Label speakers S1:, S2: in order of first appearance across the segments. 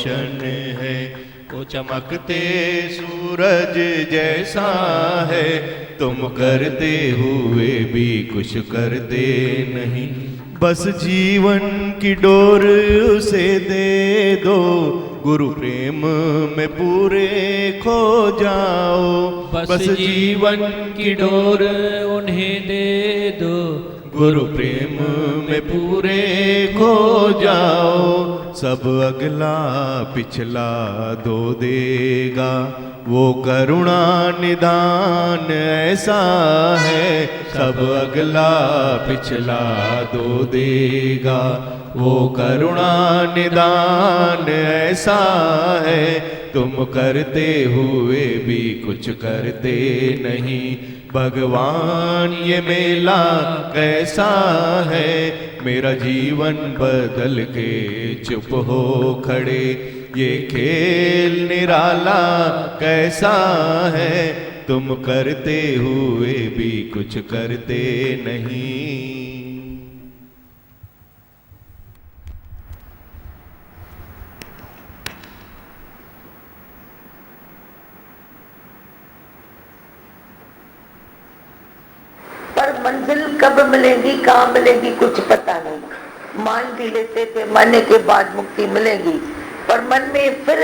S1: रोशन है। वो चमकते सूरज जैसा है, तुम करते हुए भी कुछ करते नहीं। बस जीवन की डोर उसे दे दो, गुरु प्रेम में पूरे खो जाओ। बस जीवन की डोर
S2: उन्हें दे दो,
S1: गुरु प्रेम में पूरे खो जाओ। सब अगला पिछला दो देगा, वो करुणा निदान ऐसा है। सब अगला पिछला दो देगा, वो करुणा निदान ऐसा है। तुम करते हुए भी कुछ करते नहीं। भगवान ये मेला कैसा है, मेरा जीवन बदल के चुप हो खड़े। ये खेल निराला कैसा है, तुम करते हुए भी कुछ करते नहीं।
S3: पर मंजिल कब मिलेगी, कहाँ मिलेगी, कुछ पता नहीं। मान भी लेते थे मरने के बाद मुक्ति मिलेगी, पर मन में फिर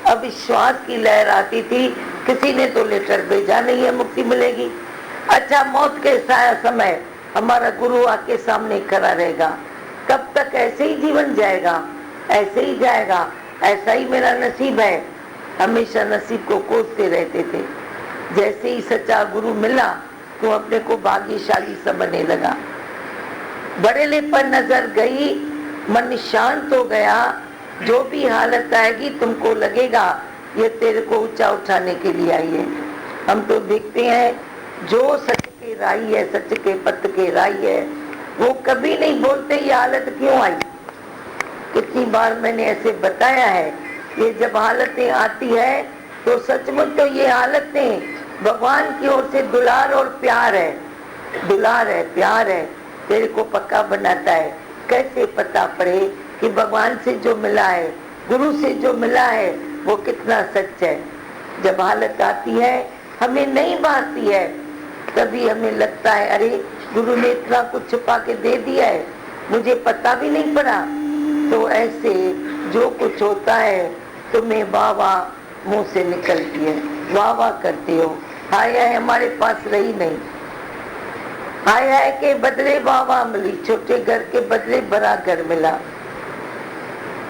S3: अविश्वास की लहर आती थी। किसी ने तो लेटर भेजा नहीं है मुक्ति मिलेगी। अच्छा, मौत के समय हमारा गुरु आके सामने खड़ा रहेगा। कब तक ऐसे ही जीवन जाएगा, ऐसे ही जाएगा, ऐसा ही मेरा नसीब है। हमेशा नसीब को कोसते रहते थे। जैसे ही सच्चा गुरु मिला तो अपने को भाग्यशाली समझने लगा। बड़ेले पर नजर गई, मन शांत हो गया। जो भी हालत आएगी तुमको लगेगा ये तेरे को ऊंचा उठाने के लिए आई है। हम तो देखते हैं जो सच के राही है, सच के पथ के राही है, वो कभी नहीं बोलते ये हालत क्यों आई। कितनी बार मैंने ऐसे बताया है, ये जब हालतें आती है तो सचमुच तो ये हालतें भगवान की ओर से दुलार और प्यार है। दुलार है, प्यार है, तेरे को पक्का बनाता है। कैसे पता पड़े कि भगवान से जो मिला है, गुरु से जो मिला है, वो कितना सच है। जब हालत आती है हमें नहीं भाती है, तभी हमें लगता है अरे गुरु ने इतना कुछ छुपा के दे दिया है, मुझे पता भी नहीं पड़ा। तो ऐसे जो कुछ होता है तुम्हें वाह वाह मुंह से निकलती है, वाह वाह करते हो। हाय हाय हमारे पास रही नहीं, हाय हाय के बदले वाह वाह मिली। छोटे घर के बदले बड़ा घर मिला,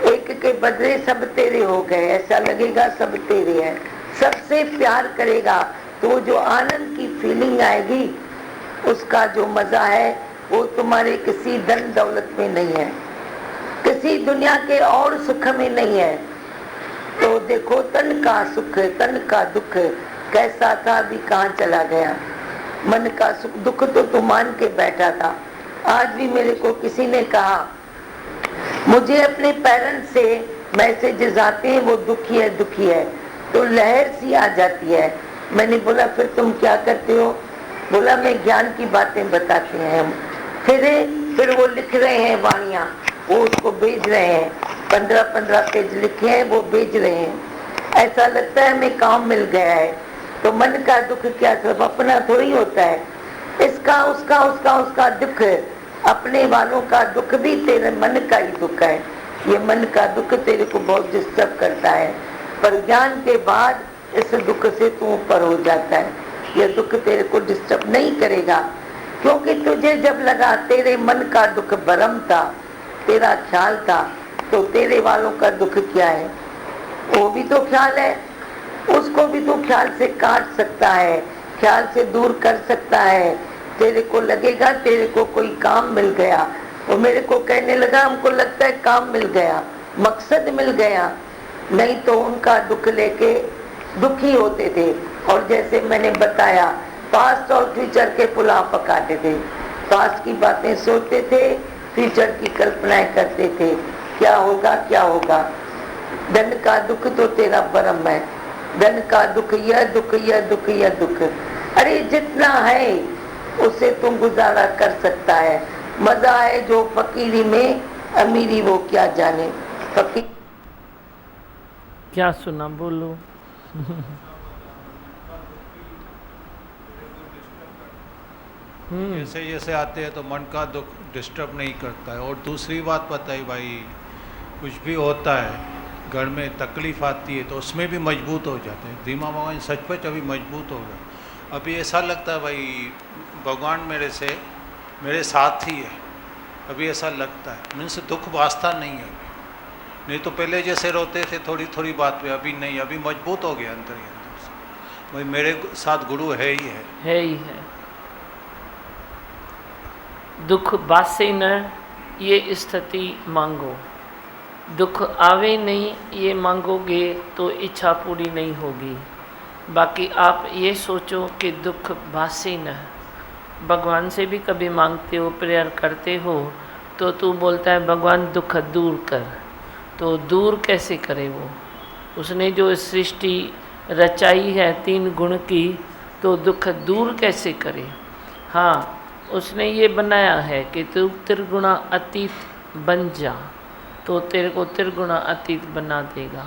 S3: एक के बदले सब तेरे हो गए। ऐसा लगेगा सब तेरे हैं। सबसे प्यार करेगा तो जो आनंद की फीलिंग आएगी, उसका जो मजा है वो तुम्हारे किसी धन दौलत में नहीं है, किसी दुनिया के और सुख में नहीं है। तो देखो तन का सुख, तन का दुख कैसा था, अभी कहाँ चला गया। मन का सुख दुख तो तू मान के बैठा था। आज भी मेरे को किसी ने कहा, मुझे अपने पेरेंट्स से मैसेजेस आते हैं वो दुखी है दुखी है, तो लहर सी आ जाती है। मैंने बोला फिर तुम क्या करते हो? बोला मैं ज्ञान की बातें बताते हैं हम। फिर वो लिख रहे हैं वाणियाँ, वो उसको भेज रहे हैं, 15-15 पेज लिखे हैं वो भेज रहे हैं। ऐसा लगता है हमें काम मिल गया है। तो मन का दुख क्या सिर्फ अपना थोड़ी होता है, इसका उसका उसका उसका दुख, अपने वालों का दुख भी तेरे मन का ही दुख है। ये मन का दुख तेरे को बहुत डिस्टर्ब करता है, पर ज्ञान के बाद इस दुख से तू ऊपर हो जाता है। ये दुख तेरे को डिस्टर्ब नहीं करेगा, क्योंकि तुझे जब लगा तेरे मन का दुख भ्रम था, तेरा ख्याल था, तो तेरे वालों का दुख क्या है? वो भी तो ख्याल है, उसको भी तो ख्याल से काट सकता है, ख्याल से दूर कर सकता है। तेरे को लगेगा तेरे को कोई काम मिल गया, वो मेरे को कहने लगा हमको लगता है काम मिल गया, मकसद मिल गया। नहीं तो उनका दुख लेके दुखी होते थे। और जैसे मैंने बताया, पास्ट और फ्यूचर के पुलाव पकाते थे, पास्ट की बातें सोचते थे, फ्यूचर की कल्पनाएं करते थे, क्या होगा क्या होगा। धन का दुख तो तेरा भ्रम है, धन का दुख यह दुख यह दुख यह दुख। अरे जितना है उससे तुम गुजारा कर सकता है। मजा है जो फकीरी में, अमीरी वो क्या जाने। फकीर
S2: क्या सुना बोलो।
S4: जैसे जैसे आते हैं तो मन का दुख डिस्टर्ब नहीं करता है। और दूसरी बात बताई भाई, कुछ भी होता है घर में तकलीफ आती है तो उसमें भी मजबूत हो जाते हैं। भीमा भगवान सचमुच अभी मजबूत हो गए। अभी ऐसा लगता है भाई भगवान मेरे साथ ही है। अभी ऐसा लगता है, मीन्स दुख वास्ता नहीं है अभी। नहीं तो पहले जैसे रोते थे थोड़ी थोड़ी बात पे, अभी नहीं, अभी मजबूत हो गया अंदर ही अंदर से। भाई मेरे साथ गुरु है ही है।
S2: दुख बासे न ये स्थिति मांगो, दुख आवे नहीं ये मांगोगे तो इच्छा पूरी नहीं होगी। बाकी आप ये सोचो कि दुख बासे न। भगवान से भी कभी मांगते हो, प्रेयर करते हो तो तू बोलता है भगवान दुख दूर कर, तो दूर कैसे करे वो? उसने जो सृष्टि रचाई है 3 गुण की, तो दुख दूर कैसे करे? हाँ, उसने ये बनाया है कि तू त्रिगुणा अतीत बन जा, तो तेरे को त्रिगुणा अतीत बना देगा।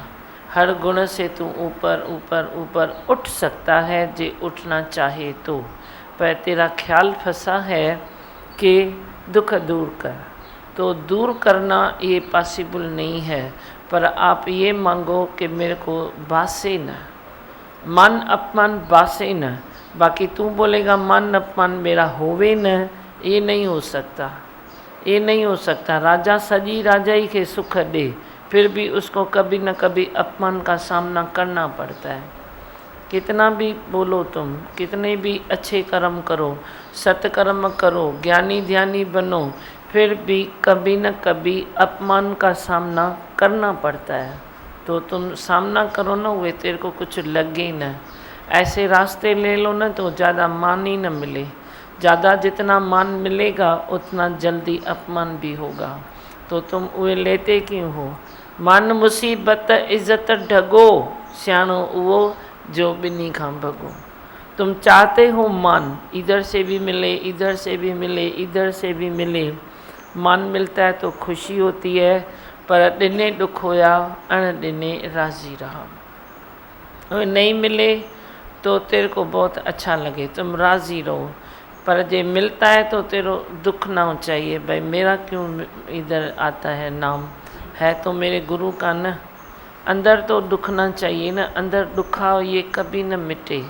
S2: हर गुण से तू ऊपर ऊपर ऊपर उठ सकता है जे उठना चाहे तो, पर तेरा ख्याल फंसा है कि दुख दूर कर। तो दूर करना ये पॉसिबल नहीं है, पर आप ये मांगो कि मेरे को बासे न, मान अपमान बासे न। बाकी तू बोलेगा मान अपमान मेरा होवे न, ये नहीं हो सकता, ये नहीं हो सकता। राजा सजी राजा ही के सुख दे, फिर भी उसको कभी न कभी अपमान का सामना करना पड़ता है। कितना भी बोलो तुम, कितने भी अच्छे कर्म करो, सत्कर्म करो, ज्ञानी ध्यानी बनो, फिर भी कभी न कभी अपमान का सामना करना पड़ता है। तो तुम सामना करो ना, हुए तेरे को कुछ लगे न। ऐसे रास्ते ले लो ना तो ज़्यादा मान ही न मिले। ज़्यादा जितना मान मिलेगा उतना जल्दी अपमान भी होगा। तो तुम वे लेते क्यों हो? मान मुसीबत इज्जत ढगो, सियाणो उवो जो बिनी खां भगो। तुम चाहते हो मान, इधर से भी मिले, इधर से भी मिले, इधर से भी मिले। मान मिलता है तो खुशी होती है, पर ॾिने दुख होया अण ॾिने राज़ी रहा। नहीं मिले तो तेरे को बहुत अच्छा लगे, तुम राज़ी रहो। पर जे मिलता है तो तेरो दुख ना चाहिए, भाई मेरा क्यों इधर आता है नाम, है तो मेरे गुरु का न। अंदर तो दुखना चाहिए ना, अंदर दुखा ये कभी न मिटे,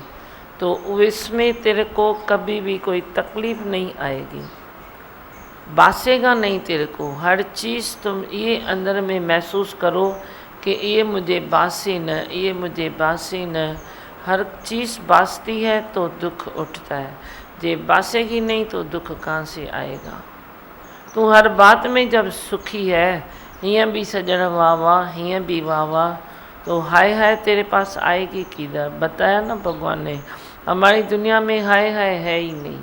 S2: तो इसमें तेरे को कभी भी कोई तकलीफ नहीं आएगी, बासेगा नहीं तेरे को। हर चीज़ तुम ये अंदर में महसूस करो कि ये मुझे बासे न, ये मुझे बासे न। हर चीज़ बासती है तो दुख उठता है, जे बासेगी नहीं तो दुख कहाँ से आएगा। तू हर बात में जब सुखी है, हियाँ भी सजण वाह वाह, हियाँ भी वाह वाह, तो हाय हाय तेरे पास आएगी किधर? बताया ना भगवान ने, हमारी दुनिया में हाय हाय है ही नहीं।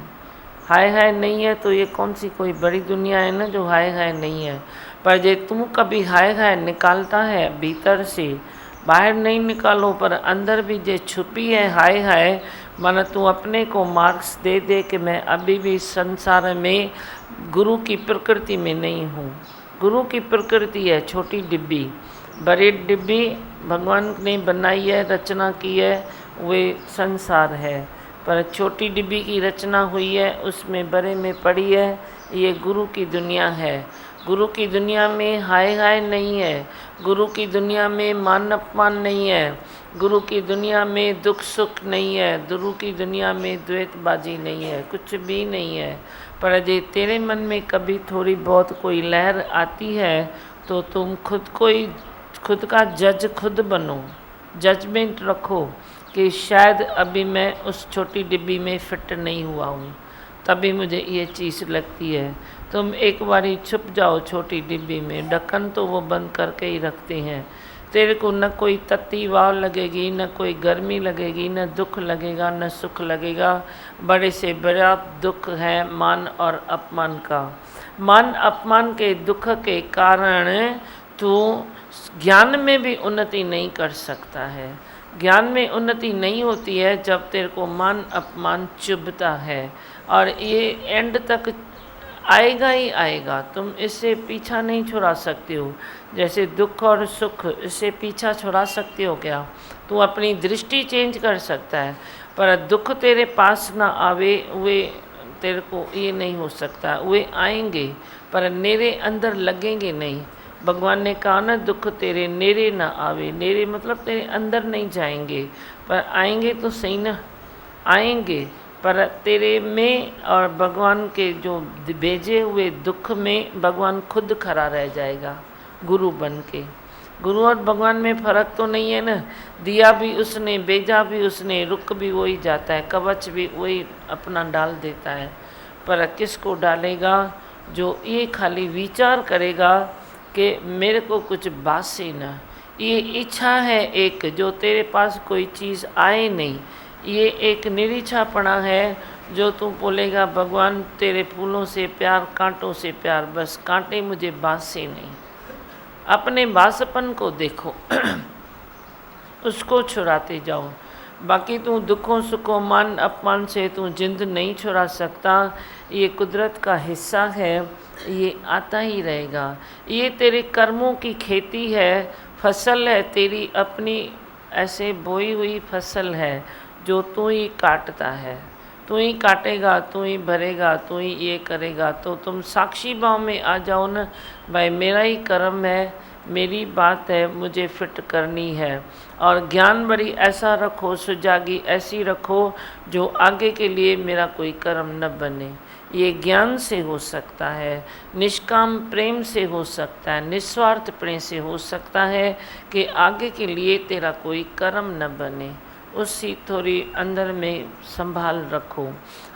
S2: हाय हाय नहीं है तो ये कौन सी कोई बड़ी दुनिया है ना जो हाय हाय नहीं है। पर जे तू कभी हाय हाय निकालता है भीतर से, बाहर नहीं निकालो पर अंदर भी जे छुपी है हाय हाय, माना तू अपने को मार्क्स दे दे कि मैं अभी भी संसार में गुरु की प्रकृति में नहीं हूँ। गुरु की प्रकृति है छोटी डिब्बी, बड़ी डिब्बी भगवान ने बनाई है, रचना की है, वे संसार है। पर छोटी डिब्बी की रचना हुई है, उसमें बड़े में पड़ी है, ये गुरु की दुनिया है। गुरु की दुनिया में हाय हाय नहीं है, गुरु की दुनिया में मान अपमान नहीं है, गुरु की दुनिया में दुख सुख नहीं है, गुरु की दुनिया में द्वैतबाजी नहीं है, कुछ भी नहीं है। पर जे तेरे मन में कभी थोड़ी बहुत कोई लहर आती है तो तुम खुद का जज खुद बनो, जजमेंट रखो कि शायद अभी मैं उस छोटी डिब्बी में फिट नहीं हुआ हूँ, तभी मुझे ये चीज़ लगती है। तुम एक बारी छुप जाओ छोटी डिब्बी में, ढक्कन तो वो बंद करके ही रखते हैं। तेरे को न कोई तत्ती वाव लगेगी, न कोई गर्मी लगेगी, न दुख लगेगा, न सुख लगेगा। बड़े से बड़ा दुख है मान और अपमान का। मान अपमान के दुख के कारण तू ज्ञान में भी उन्नति नहीं कर सकता है। ज्ञान में उन्नति नहीं होती है जब तेरे को मान अपमान चुभता है, और ये एंड तक आएगा ही आएगा, तुम इससे पीछा नहीं छुड़ा सकते हो। जैसे दुख और सुख, इससे पीछा छुड़ा सकते हो क्या? तू अपनी दृष्टि चेंज कर सकता है, पर दुख तेरे पास ना आवे, वे तेरे को ये नहीं हो सकता। वे आएंगे पर मेरे अंदर लगेंगे नहीं। भगवान ने कहा ना, दुख तेरे नेरे ना आवे। नेरे मतलब तेरे अंदर नहीं जाएंगे, पर आएंगे तो सही ना, आएंगे पर तेरे में। और भगवान के जो भेजे हुए दुख में भगवान खुद खड़ा रह जाएगा गुरु बन के। गुरु और भगवान में फ़र्क तो नहीं है ना। दिया भी उसने, भेजा भी उसने, रुक भी वही जाता है, कवच भी वही अपना डाल देता है। पर किसको डालेगा? जो ये खाली विचार करेगा कि मेरे को कुछ बासे ना। ये इच्छा है एक, जो तेरे पास कोई चीज़ आए नहीं, ये एक निरीक्षापना है। जो तू बोलेगा भगवान तेरे फूलों से प्यार, कांटों से प्यार, बस कांटे मुझे बासे नहीं। अपने बासपन को देखो उसको छुड़ाते जाओ। बाकी तू दुखों सुखों मान अपमान से तू जिंद नहीं छुड़ा सकता। ये कुदरत का हिस्सा है, ये आता ही रहेगा। ये तेरे कर्मों की खेती है, फसल है तेरी अपनी, ऐसे बोई हुई फसल है जो तू ही काटता है। तू ही काटेगा, तू ही भरेगा, तू ही ये करेगा। तो तुम साक्षी भाव में आ जाओ ना, भाई मेरा ही कर्म है, मेरी बात है, मुझे फिट करनी है। और ज्ञान बड़ी ऐसा रखो, सुजागी ऐसी रखो जो आगे के लिए मेरा कोई कर्म न बने। ये ज्ञान से हो सकता है, निष्काम प्रेम से हो सकता है, निस्वार्थ प्रेम से हो सकता है कि आगे के लिए तेरा कोई कर्म न बने। उसी थोड़ी अंदर में संभाल रखो।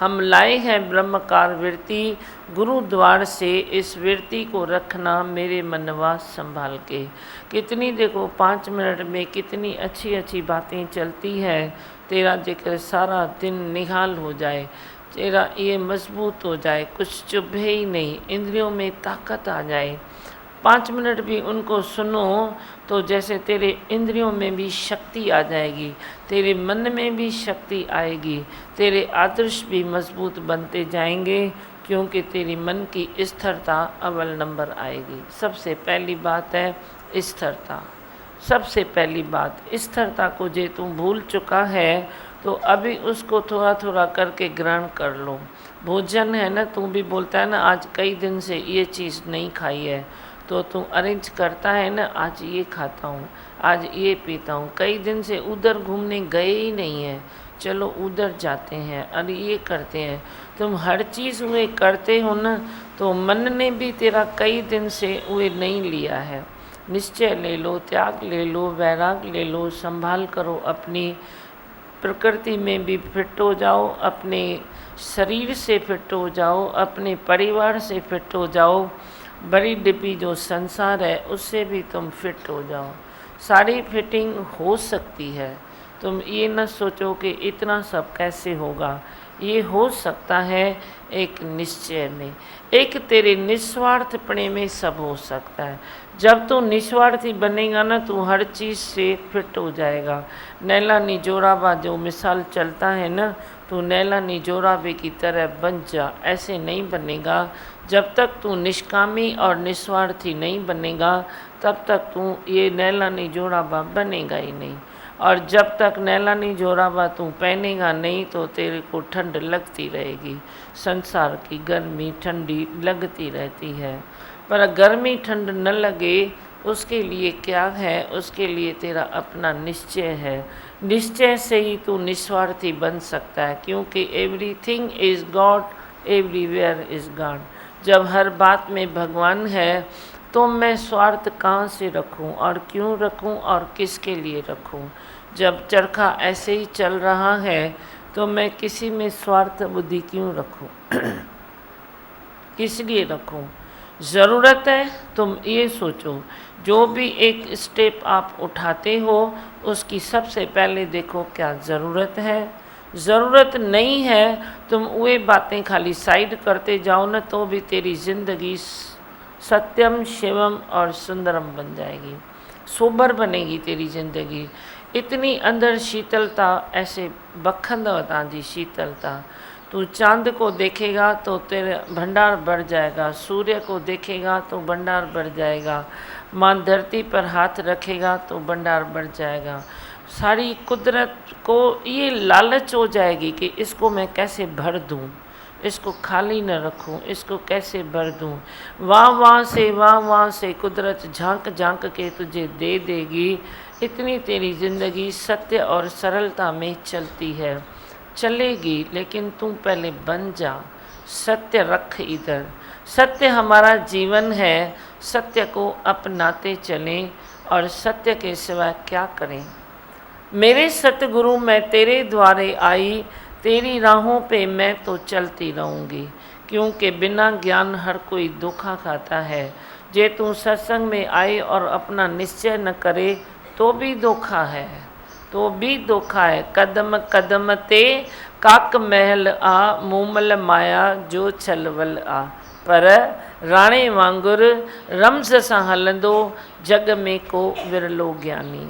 S2: हम लाए हैं ब्रह्मकार वृत्ति गुरु द्वार से, इस वृत्ति को रखना मेरे मनवा संभाल के। कितनी देखो 5 मिनट में कितनी अच्छी अच्छी बातें चलती है। तेरा जिक्र सारा दिन निहाल हो जाए, तेरा ये मजबूत हो जाए, कुछ चुभे ही नहीं, इंद्रियों में ताकत आ जाए। 5 मिनट भी उनको सुनो तो जैसे तेरे इंद्रियों में भी शक्ति आ जाएगी, तेरे मन में भी शक्ति आएगी, तेरे आदर्श भी मजबूत बनते जाएंगे, क्योंकि तेरी मन की स्थिरता अव्वल नंबर आएगी। सबसे पहली बात है स्थिरता। सबसे पहली बात स्थिरता को जे तू भूल चुका है तो अभी उसको थोड़ा थोड़ा करके ग्रहण कर लो। भोजन है ना, तू भी बोलता है ना आज कई दिन से ये चीज़ नहीं खाई है, तो तू अरेंज करता है ना, आज ये खाता हूँ, आज ये पीता हूँ। कई दिन से उधर घूमने गए ही नहीं है, चलो उधर जाते हैं, अरे ये करते हैं। तुम हर चीज़ वे करते हो ना, तो मन ने भी तेरा कई दिन से वे नहीं लिया है। निश्चय ले लो, त्याग ले लो, वैराग ले लो, संभाल करो। अपनी प्रकृति में भी फिट हो जाओ, अपने शरीर से फिट हो जाओ, अपने परिवार से फिट हो जाओ। बड़ी डिब्बी जो संसार है उससे भी तुम फिट हो जाओ। सारी फिटिंग हो सकती है। तुम ये न सोचो कि इतना सब कैसे होगा, ये हो सकता है एक निश्चय में, एक तेरे निस्वार्थपणे में सब हो सकता है। जब तू निस्वार्थी बनेगा ना, तू हर चीज़ से फिट हो जाएगा। नैला निजोराबा जो मिसाल चलता है ना, तू नैला निजोराबे की तरह बन जा। ऐसे नहीं बनेगा। जब तक तू निष्कामी और निस्वार्थी नहीं बनेगा, तब तक तू ये नैला निजोराबा बनेगा ही नहीं। और जब तक नैला निजोराबा तू पहनेगा नहीं, तो तेरे को ठंड लगती रहेगी। संसार की गर्मी ठंडी लगती रहती है, पर गर्मी ठंड न लगे उसके लिए क्या है? उसके लिए तेरा अपना निश्चय है। निश्चय से ही तू निस्वार्थी बन सकता है, क्योंकि everything is God, everywhere is God. जब हर बात में भगवान है, तो मैं स्वार्थ कहाँ से रखूं और क्यों रखूं और किसके लिए रखूं? जब चरखा ऐसे ही चल रहा है, तो मैं किसी में स्वार्थ बुद्धि क्यों रखूं? किस लिए रखूं? ज़रूरत है, तुम ये सोचो। जो भी एक स्टेप आप उठाते हो, उसकी सबसे पहले देखो क्या ज़रूरत है। ज़रूरत नहीं है, तुम वे बातें खाली साइड करते जाओ ना, तो भी तेरी ज़िंदगी सत्यम शिवम और सुंदरम बन जाएगी, सोबर बनेगी तेरी ज़िंदगी। इतनी अंदर शीतलता, ऐसे बखंद होता जी शीतलता। तू चांद को देखेगा तो तेरे भंडार बढ़ जाएगा, सूर्य को देखेगा तो भंडार बढ़ जाएगा, माँ धरती पर हाथ रखेगा तो भंडार बढ़ जाएगा। सारी कुदरत को ये लालच हो जाएगी कि इसको मैं कैसे भर दूँ, इसको खाली न रखूं, इसको कैसे भर दूं। वहाँ से कुदरत झांक झांक के तुझे दे देगी। इतनी तेरी ज़िंदगी सत्य और सरलता में चलती है, चलेगी, लेकिन तू पहले बन जा। सत्य रख इधर, सत्य हमारा जीवन है, सत्य को अपनाते चलें और सत्य के सिवा क्या करें। मेरे सतगुरु मैं तेरे द्वारे आई, तेरी राहों पे मैं तो चलती रहूँगी, क्योंकि बिना ज्ञान हर कोई धोखा खाता है। जे तू सत्संग में आए और अपना निश्चय न करे तो भी धोखा है, तो भी धोखा है। कदम कदम ते काक महल आ, मूमल माया जो छलवल आ, पर राणे वांगुर रमज़ सां हलंदो, जग में को विरलो ज्ञानी।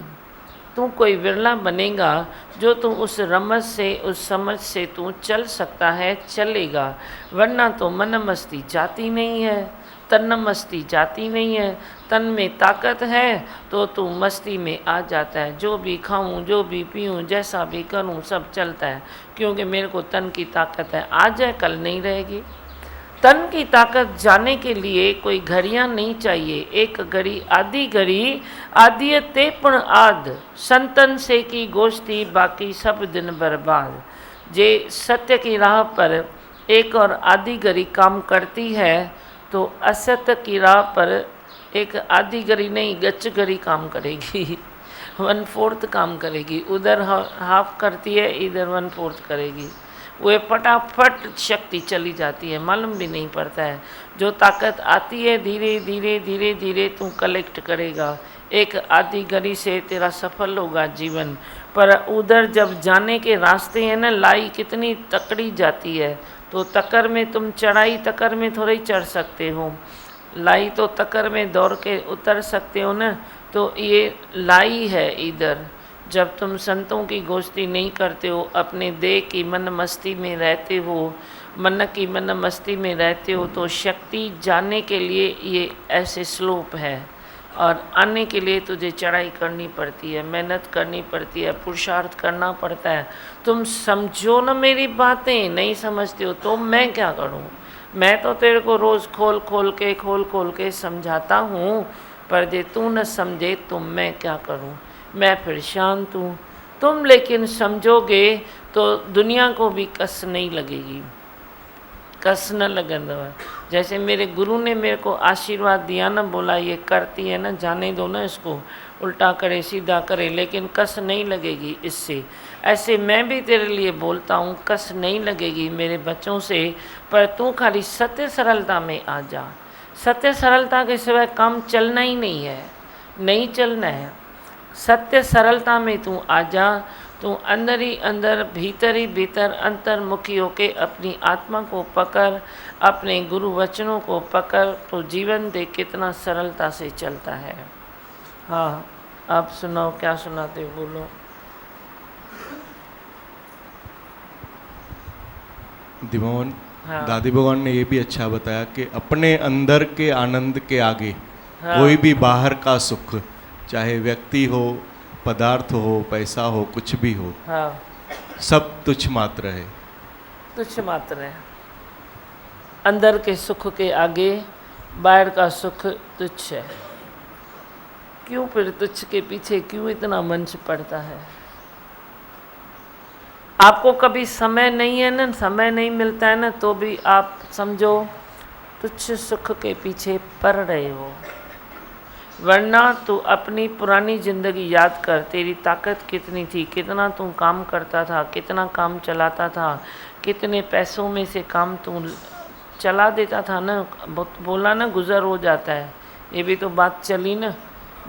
S2: तू कोई विरला बनेगा जो तू उस रमज से, उस समझ से तू चल सकता है, चलेगा, वरना तो मन मस्ती जाती नहीं है, तन मस्ती जाती नहीं है। तन में ताकत है तो तू मस्ती में आ जाता है। जो भी खाऊं, जो भी पीऊं, जैसा भी करूं, सब चलता है, क्योंकि मेरे को तन की ताकत है। आज है कल नहीं रहेगी। तन की ताकत जाने के लिए कोई घड़ियां नहीं चाहिए, एक घड़ी आधी घड़ी आदियते पण आद, संतन से की गोष्ठी बाकी सब दिन बर्बाद। जे सत्य की राह पर एक और आधी घड़ी काम करती है तो असत्य की राह पर एक आधी घड़ी नहीं, गच घड़ी काम करेगी, 1/4 काम करेगी। उधर हाफ करती है, इधर 1/4 करेगी। वह फटाफट शक्ति चली जाती है, मालूम भी नहीं पड़ता है। जो ताकत आती है धीरे धीरे धीरे धीरे तू कलेक्ट करेगा। एक आधी घड़ी से तेरा सफल होगा जीवन, पर उधर जब जाने के रास्ते हैं ना, लाई कितनी तकड़ी जाती है, तो तकर में तुम चढ़ाई तकर में थोड़ा ही चढ़ सकते हो, लाई तो तकर में दौड़ के उतर सकते हो ना। तो ये लाई है इधर। जब तुम संतों की गोष्ठी नहीं करते हो, अपने देह की मन मस्ती में रहते हो, मन की मन मस्ती में रहते हो, तो शक्ति जाने के लिए ये ऐसे स्लोप है, और आने के लिए तुझे चढ़ाई करनी पड़ती है, मेहनत करनी पड़ती है, पुरुषार्थ करना पड़ता है। तुम समझो ना मेरी बातें, नहीं समझते हो तो मैं क्या करूं। मैं तो तेरे को रोज़ खोल खोल के समझाता हूँ, पर जे तू न समझे तो मैं क्या करूं। मैं फिर शांत हूँ। तुम लेकिन समझोगे तो दुनिया को भी कस नहीं लगेगी, कस न लगेगा। जैसे मेरे गुरु ने मेरे को आशीर्वाद दिया ना, बोला ये करती है ना, जाने दो ना इसको, उल्टा करे सीधा करे, लेकिन कस नहीं लगेगी इससे। ऐसे मैं भी तेरे लिए बोलता हूँ, कस नहीं लगेगी मेरे बच्चों से, पर तू खाली सत्य सरलता में आ जा। सत्य सरलता के सिवाय काम चलना ही नहीं है, नहीं चलना है। सत्य सरलता में तू आ जा, तू अंदर ही अंदर, भीतर ही भीतर अंतर्मुखी होके अपनी आत्मा को पकड़, अपने गुरु वचनों को पकड़, तो जीवन देख कितना सरलता से चलता है। हाँ, आप सुनाओ, क्या सुनाते हो, बोलो।
S1: दिवान
S2: हाँ।
S1: दादी भगवान ने ये भी अच्छा बताया कि अपने अंदर के आनंद के आगे
S2: हाँ।
S1: कोई भी बाहर का सुख, चाहे व्यक्ति हो, पदार्थ हो, पैसा हो, कुछ भी हो,
S2: हाँ,
S1: सब तुच्छ मात्र है।
S2: तुच्छ मात्र है। अंदर के सुख के आगे बाहर का सुख तुच्छ है। क्यों फिर तुच्छ के पीछे क्यों इतना मंच पड़ता है? आपको कभी समय नहीं है ना, समय नहीं मिलता है ना, तो भी आप समझो तुच्छ सुख के पीछे पड़ रहे हो। वरना तू अपनी पुरानी ज़िंदगी याद कर, तेरी ताकत कितनी थी, कितना तू काम करता था, कितना काम चलाता था, कितने पैसों में से काम तू चला देता था ना। बोला ना गुज़र हो जाता है, ये भी तो बात चली ना,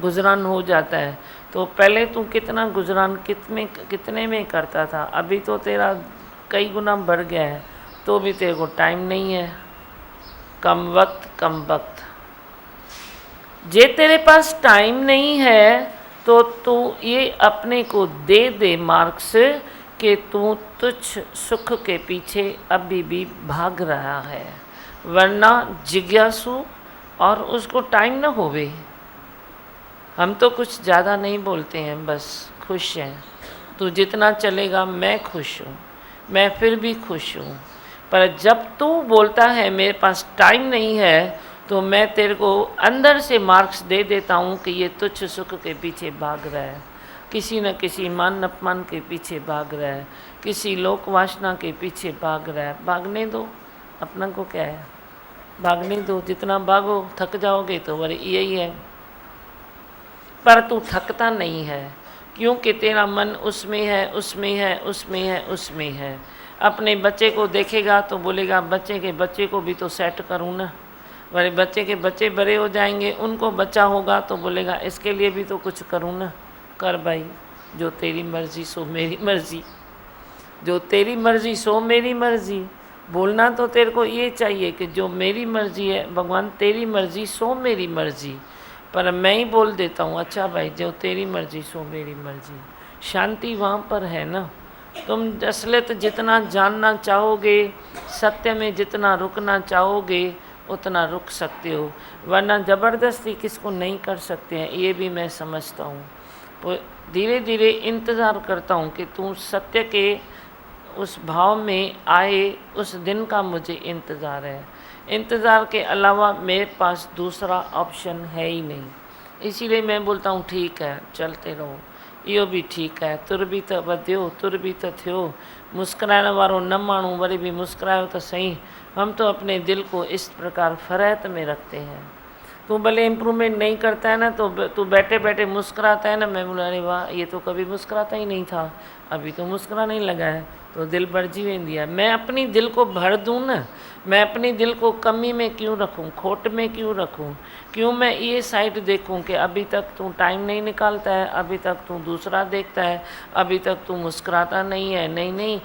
S2: गुजरान हो जाता है। तो पहले तू कितना गुजरान कितने में करता था, अभी तो तेरा कई गुना बढ़ गया है, तो भी तेरे को टाइम नहीं है। कम वक्त। जे तेरे पास टाइम नहीं है तो तू ये अपने को दे मार्क्स कि तू तुच्छ सुख के पीछे अभी भी भाग रहा है, वरना जिज्ञासु और उसको टाइम ना होवे। हम तो कुछ ज़्यादा नहीं बोलते हैं, बस खुश हैं। तू जितना चलेगा मैं खुश हूँ, मैं फिर भी खुश हूँ। पर जब तू बोलता है मेरे पास टाइम नहीं है, तो मैं तेरे को अंदर से मार्क्स दे देता हूँ कि ये तुच्छ सुख के पीछे भाग रहा है, किसी न किसी मान अपमान के पीछे भाग रहा है, किसी लोक वासना के पीछे भाग रहा है। भागने दो, अपना को क्या है, भागने दो। जितना भागो थक जाओगे तो वही यही है। पर तू थकता नहीं है, क्योंकि तेरा मन उसमें है, उसमें है, उसमें है, उसमें है। अपने बच्चे को देखेगा तो बोलेगा बच्चे के बच्चे को भी तो सेट करूँ ना, वही बच्चे के बच्चे बड़े हो जाएंगे, उनको बच्चा होगा तो बोलेगा इसके लिए भी तो कुछ करूँ ना। कर भाई, जो तेरी मर्जी सो मेरी मर्जी, जो तेरी मर्जी सो मेरी मर्जी। बोलना तो तेरे को ये चाहिए कि जो मेरी मर्जी है भगवान, तेरी मर्जी सो मेरी मर्जी। पर मैं ही बोल देता हूँ अच्छा भाई, जो तेरी मर्जी सो मेरी मर्जी। शांति वहाँ पर है ना। तुम असलियत जितना जानना चाहोगे, सत्य में जितना रुकना चाहोगे, उतना रुक सकते हो, वरना ज़बरदस्ती किसको नहीं कर सकते हैं, ये भी मैं समझता हूँ। तो धीरे धीरे इंतज़ार करता हूँ कि तू सत्य के उस भाव में आए, उस दिन का मुझे इंतज़ार है। इंतज़ार के अलावा मेरे पास दूसरा ऑप्शन है ही नहीं। इसीलिए मैं बोलता हूँ ठीक है, चलते रहो, इहो भी ठीक है, तुर भी तो वधियो, तुर भी तो थियो। मुस्कुराइण वारो न माण्हू वरी भी मुस्कुरायो तो सही। हम तो अपने दिल को इस प्रकार फरहत में रखते हैं। तू भले इम्प्रूवमेंट नहीं करता है ना, तो तू बैठे बैठे मुस्कुराता है ना, मैं बोला अरे वाह, ये तो कभी मुस्कुराता ही नहीं था, अभी तो मुस्कुराने ही लगा है, तो दिल भरजी वेंदी है। मैं अपनी दिल को भर दूँ ना, मैं अपनी दिल को कमी में क्यों रखूँ, खोट में क्यों रखूँ, क्यों मैं ये साइड देखूँ कि अभी तक तू टाइम नहीं निकालता है, अभी तक तू दूसरा देखता है, अभी तक तू मुस्कुराता नहीं है। नहीं नहीं,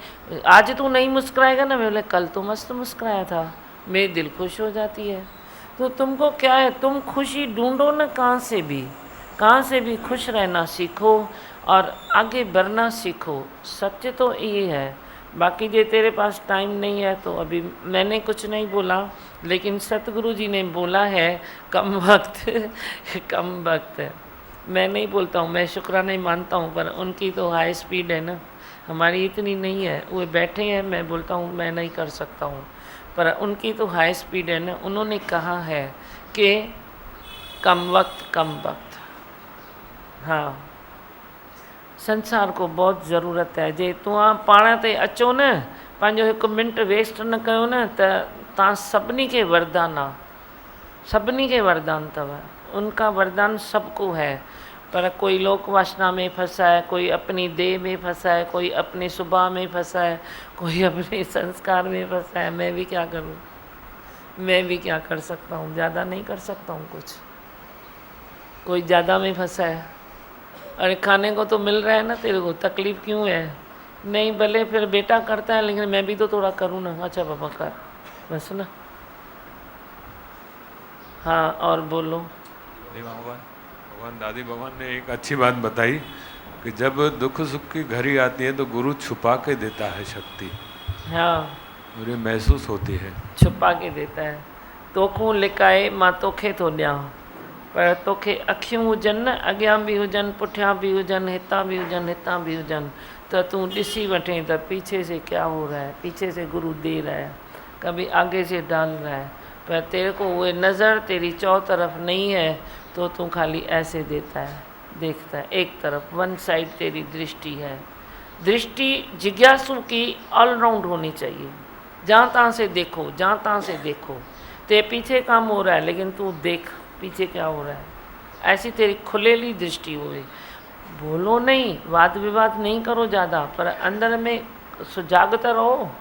S2: आज तू नहीं मुस्कुराएगा ना, मैं बोले कल तो मस्त मुस्कुराया था, मेरी दिल खुश हो जाती है। तो तुमको क्या है, तुम खुशी ढूंढो ना, कहाँ से भी खुश रहना सीखो और आगे बढ़ना सीखो। सत्य तो ये है। बाकी जे तेरे पास टाइम नहीं है तो अभी मैंने कुछ नहीं बोला, लेकिन सतगुरु जी ने बोला है कम वक्त। मैं नहीं बोलता हूँ, मैं शुक्राना मानता हूँ, पर उनकी तो हाई स्पीड है ना, हमारी इतनी नहीं है। वो बैठे हैं, मैं बोलता हूँ मैं नहीं कर सकता हूँ, पर उनकी तो हाई स्पीड है ना। उन्होंने कहा है कि कम वक्त। हाँ, संसार को बहुत ज़रूरत है। जे तव्हां पाण ते अचो न, पंहिंजो हिकु मिंट वेस्ट न कयो न, त तव्हां सभिनी खे वरदान आहे, सभिनी खे वरदान अथव। उनका वरदान सबको है, पर कोई लोक वासना में फंसा है, कोई अपनी देह में फंसा है, कोई अपने स्वभाव में फंसा है, कोई अपने संस्कार में फंसा है। मैं भी क्या करूं, मैं भी क्या कर सकता हूं, ज़्यादा नहीं कर सकता हूं कुछ। कोई ज़्यादा में फंसा है, अरे खाने को तो मिल रहा है ना, तेरे को तकलीफ़ क्यों है? नहीं, भले फिर बेटा करता है, लेकिन मैं भी तो थोड़ा करूँ ना। अच्छा पापा कर, बस ना। हाँ, और बोलो।
S5: भगवान दादी भगवान ने एक अच्छी बात बताई कि जब दुख सुख की घड़ी आती है तो गुरु छुपा के देता है शक्ति।
S2: हाँ,
S5: मुझे महसूस होती है,
S2: छुपा के देता है। तोखूं लिकाए मां तोखे थो ॾियां, पर तोखे अखियूं हुजनि न, अॻियां बि हुजनि, पुठियां बि हुजनि, हितां बि हुजनि, हितां बि हुजनि, तो तू ॾिसी वठें त पीछे से क्या हो रहा है, पीछे से गुरु दे रहा है, कभी आगे से डाल रहा है। पर तेरे को वो नज़र तेरी चौ तरफ नहीं है, तो तू खाली ऐसे देता है, देखता है एक तरफ, वन साइड तेरी दृष्टि है। दृष्टि जिज्ञासु की ऑलराउंड होनी चाहिए। जहाँ तहाँ से देखो, जहाँ तहाँ से देखो। ते पीछे काम हो रहा है, लेकिन तू देख पीछे क्या हो रहा है। ऐसी तेरी खुलेली दृष्टि होए। बोलो नहीं, वाद विवाद नहीं करो ज़्यादा, पर अंदर में सुजागता रहो,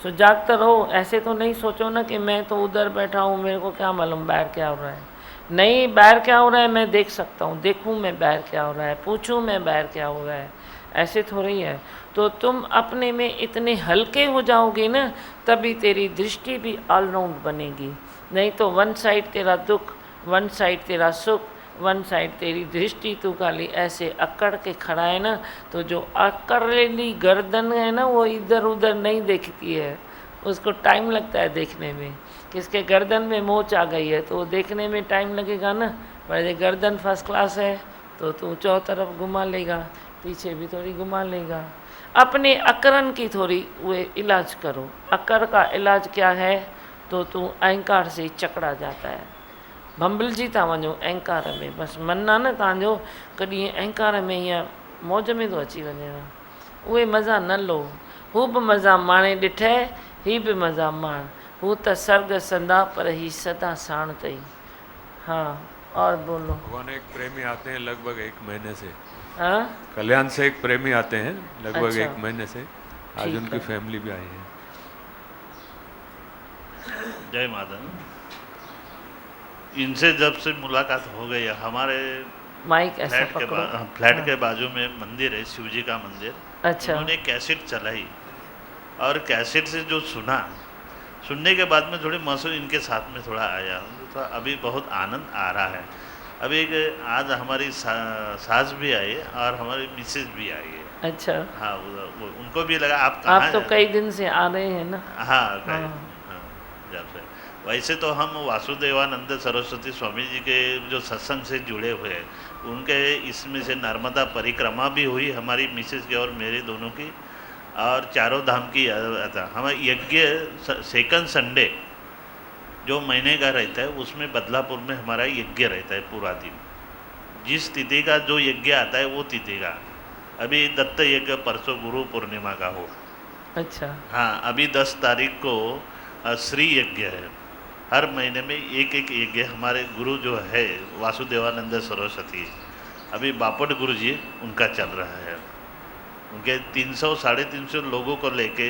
S2: सुजागता रहो। ऐसे तो नहीं सोचो ना कि मैं तो उधर बैठा हूँ, मेरे को क्या मालूम बाहर क्या हो रहा है। नहीं, बाहर क्या हो रहा है मैं देख सकता हूँ, देखूँ मैं बाहर क्या हो रहा है, पूछूँ मैं बाहर क्या हो रहा है। ऐसे थोड़ी है। तो तुम अपने में इतने हल्के हो जाओगे ना, तभी तेरी दृष्टि भी ऑलराउंड बनेगी। नहीं तो वन साइड तेरा दुख, वन साइड तेरा सुख, वन साइड तेरी दृष्टि तो खाली ऐसे अकड़ के खड़ा है ना, तो जो अकड़ेली गर्दन है ना वो इधर उधर नहीं देखती है, उसको टाइम लगता है देखने में। किसके गर्दन में मोच आ गई है तो वो देखने में टाइम लगेगा ना, पर ये गर्दन फर्स्ट क्लास है तो तू चौ तरफ घुमा लेगा, पीछे भी थोड़ी घुमा लेगा। अपने अकरन की थोड़ी वे इलाज करो। अकड़ का इलाज क्या है, तो तू अहंकार से चकड़ा जाता है, भंभलजी था वञो अहंकार में, बस मन आहे न तव्हांजो कॾहिं अहंकार में हीअं मौज में थो अची वञे, उहे मज़ा न लो। हू बि मज़ा माणे ॾिठे, ही बि मज़ा माण, हू त सर्ग संदा पर ही सदा साण तई। हाँ और बोलो।
S5: भगवान एक प्रेमी आते हैं लगभग 1 महीने से।
S2: हाँ
S5: कल्याण से एक प्रेमी आते हैं लगभग
S2: अच्छा।
S5: 1 महीने से, आज
S2: ठीक
S5: उनकी
S2: है।
S5: फैमिली भी आई है।
S6: जय माता। इनसे जब से मुलाकात हो गई है, हमारे
S2: माइक ऐसा
S6: फ्लैट के
S2: पकड़ो।
S6: फ्लैट
S2: हाँ।
S6: के बाजू में मंदिर है, शिव जी का मंदिर।
S2: अच्छा
S6: उन्होंने कैसेट चलाई और कैसेट से जो सुनने के बाद में थोड़ी महसूस इनके साथ में थोड़ा आया, तो अभी बहुत आनंद आ रहा है। अभी आज हमारी सास भी आई है और हमारी मिसेज भी आई है।
S2: अच्छा,
S6: हाँ वो उनको भी लगा आप कहाँ
S2: आप तो कई दिन से आ रहे हैं ना।
S6: हाँ
S2: हाँ।
S6: जब से वैसे तो हम वासुदेवानंद सरस्वती स्वामी जी के जो सत्संग से जुड़े हुए हैं, उनके इसमें से नर्मदा परिक्रमा भी हुई हमारी मिसेज की और मेरे दोनों की, और चारों धाम की था। हम यज्ञ सेकंड संडे जो महीने का रहता है उसमें बदलापुर में हमारा यज्ञ रहता है पूरा दिन। जिस तिथि का जो यज्ञ आता है वो तिथि का, अभी दत्त यज्ञ परसों गुरु पूर्णिमा का हो।
S2: अच्छा
S6: हाँ अभी 10 तारीख को श्री यज्ञ है। हर महीने में एक एक यज्ञ हमारे गुरु जो है वासुदेवानंद सरस्वती, अभी बापट गुरु जी उनका चल रहा है। उनके 300-350 लोगों को लेके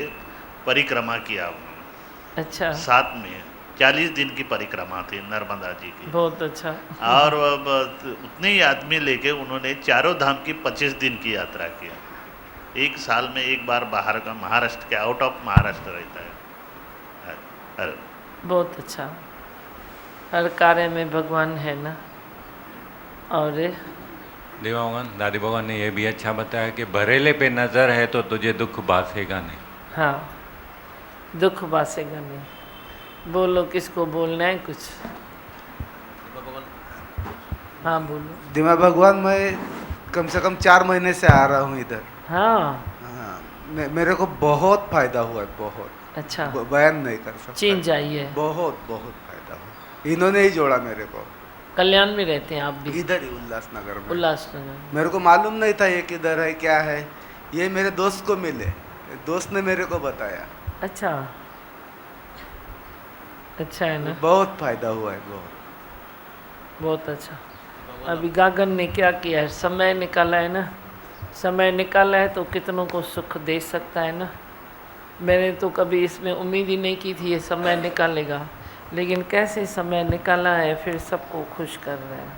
S6: परिक्रमा किया उन्होंने।
S2: अच्छा,
S6: साथ में 40 दिन की परिक्रमा थी नर्मदा जी की।
S2: बहुत अच्छा।
S6: और अब उतने ही आदमी लेके उन्होंने चारों धाम की 25 दिन की यात्रा की। एक साल में एक बार बाहर का, महाराष्ट्र के आउट ऑफ महाराष्ट्र रहता है।
S2: बहुत अच्छा, हर कार्य में भगवान है ना। और
S7: देवा भगवान, दादी भगवान ने यह भी अच्छा बताया कि बरेले पे नजर है तो तुझे दुख बासेगा नहीं।
S2: हाँ, दुख बासेगा नहीं। बोलो, किसको बोलना है कुछ? हाँ बोलो।
S8: दिमा भगवान, मैं कम से कम 4 महीने से आ रहा हूँ इधर।
S2: हाँ
S8: हाँ, मेरे को बहुत फायदा हुआ है, बहुत।
S2: अच्छा,
S8: बयान नहीं कर सकता।
S2: चेंज आई है।
S8: बहुत बहुत फायदा हुआ, इन्होंने ही जोड़ा मेरे को।
S2: कल्याण में रहते हैं आप भी?
S8: इधर ही उल्लासनगर में।
S2: उल्लासनगर।
S8: मेरे को मालूम नहीं था ये किधर है क्या है, ये मेरे दोस्त को मिले, दोस्त ने मेरे को बताया।
S2: अच्छा, अच्छा है ना।
S8: बहुत फायदा हुआ है, बहुत
S2: बहुत अच्छा। अभी गागन ने क्या किया है, समय निकाला है ना। समय निकाला है तो कितनों को सुख दे सकता है ना। मैंने तो कभी इसमें उम्मीद ही नहीं की थी ये समय निकालेगा, लेकिन कैसे समय निकाला है, फिर सबको खुश कर रहा है।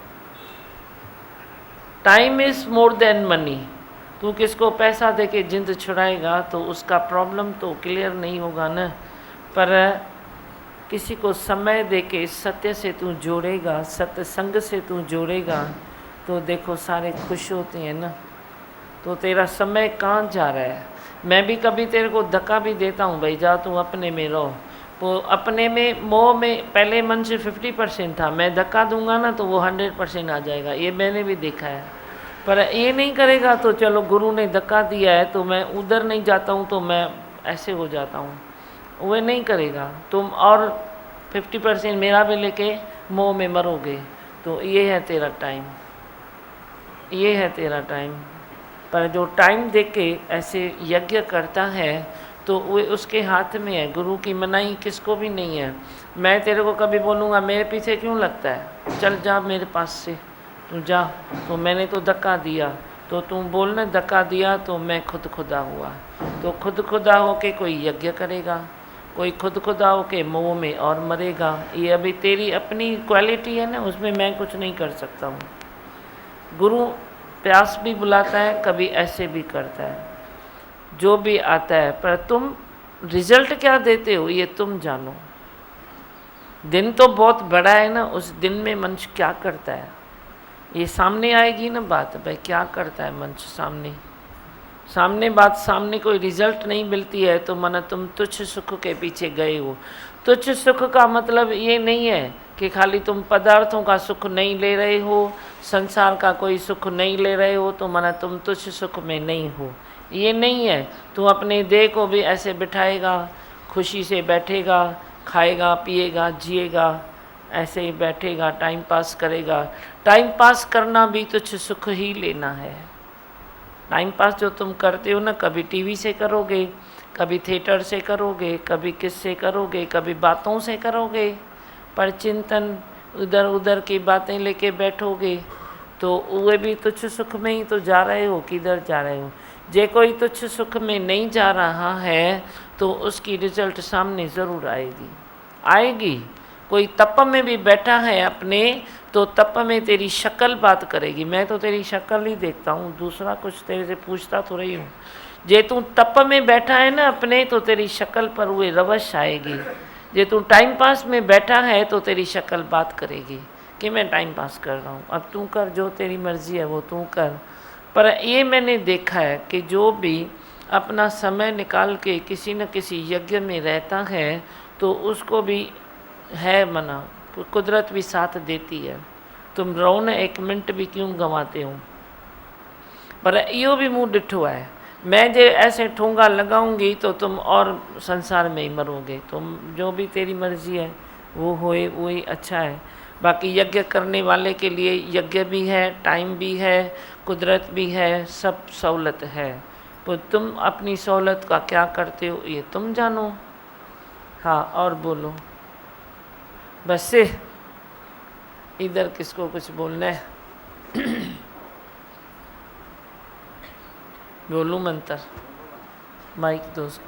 S2: Time is more than money. तू किसको पैसा दे के जिंद छुड़ाएगा तो उसका प्रॉब्लम तो क्लियर नहीं होगा ना, पर किसी को समय दे के सत्य से तू जोड़ेगा, सत्संग से तू जोड़ेगा, तो देखो सारे खुश होते हैं ना। तो तेरा समय कहाँ जा रहा है? मैं भी कभी तेरे को धक्का भी देता हूँ, भाई जा तू अपने में रहो। वो अपने में मोह में पहले मन से 50% था, मैं धक्का दूंगा ना तो वो 100% आ जाएगा। ये मैंने भी देखा है। पर ये नहीं करेगा तो चलो गुरु ने धक्का दिया है तो मैं उधर नहीं जाता हूँ तो मैं ऐसे हो जाता हूँ, वो नहीं करेगा। तुम और 50% मेरा भी लेके मोह में मरोगे। तो ये है तेरा टाइम, ये है तेरा टाइम। पर जो टाइम दे के ऐसे यज्ञ करता है तो वो उसके हाथ में है। गुरु की मनाही किसको भी नहीं है। मैं तेरे को कभी बोलूँगा मेरे पीछे क्यों लगता है, चल जा मेरे पास से, तू जा। तो मैंने तो धक्का दिया, तो तुम बोलने धक्का दिया तो मैं खुद खुदा हुआ। तो खुद खुदा होके कोई यज्ञ करेगा, कोई खुद खुदा होके मोह में और मरेगा। ये अभी तेरी अपनी क्वालिटी है ना, उसमें मैं कुछ नहीं कर सकता हूँ। गुरु प्यास भी बुलाता है, कभी ऐसे भी करता है, जो भी आता है। पर तुम रिजल्ट क्या देते हो ये तुम जानो। दिन तो बहुत बड़ा है ना, उस दिन में मनुष्य क्या करता है। ये सामने आएगी ना बात, भाई क्या करता है मंच सामने बात, सामने कोई रिजल्ट नहीं मिलती है तो माना तुम तुच्छ सुख के पीछे गए हो। तुच्छ सुख का मतलब ये नहीं है कि खाली तुम पदार्थों का सुख नहीं ले रहे हो, संसार का कोई सुख नहीं ले रहे हो तो माना तुम तुच्छ सुख में नहीं हो, ये नहीं है। तू अपने देह को भी ऐसे बिठाएगा, खुशी से बैठेगा, खाएगा पिएगा जिएगा, ऐसे ही बैठेगा, टाइम पास करेगा। टाइम पास करना भी तुच्छ सुख ही लेना है। टाइम पास जो तुम करते हो ना, कभी टीवी से करोगे, कभी थिएटर से करोगे, कभी किससे करोगे, कभी बातों से करोगे, पर चिंतन उधर उधर की बातें लेके बैठोगे तो वे भी तुच्छ सुख में ही तो जा रहे हो। किधर जा रहे हो? जे कोई तुच्छ सुख में नहीं जा रहा है तो उसकी रिजल्ट सामने ज़रूर आएगी। कोई तप में भी बैठा है अपने, तो तप में तेरी शक्ल बात करेगी। मैं तो तेरी शक्ल ही देखता हूँ, दूसरा कुछ तेरे से पूछता तो रही हूँ। जे तू तप में बैठा है ना अपने, तो तेरी शक्ल पर वो रवश आएगी। जे तू टाइम पास में बैठा है तो तेरी शक्ल बात करेगी कि मैं टाइम पास कर रहा हूँ, अब तू कर, जो तेरी मर्जी है वो तू कर। पर ये मैंने देखा है कि जो भी अपना समय निकाल के किसी न किसी यज्ञ में रहता है तो उसको भी है मना, कुदरत भी साथ देती है। तुम रहो न, 1 मिनट भी क्यों गंवाते हो। पर यो भी मुँह डिठो है, मैं जे ऐसे ठोंगा लगाऊंगी तो तुम और संसार में ही मरोगे। तुम जो भी तेरी मर्जी है वो होए, वही अच्छा है। बाकी यज्ञ करने वाले के लिए यज्ञ भी है, टाइम भी है, कुदरत भी है, सब सहूलत है। तो तुम अपनी सहूलत का क्या करते हो ये तुम जानो। हाँ, और बोलो बस से। इधर किसको कुछ बोलना है? बोलूं मंत्र? माइक दोस्त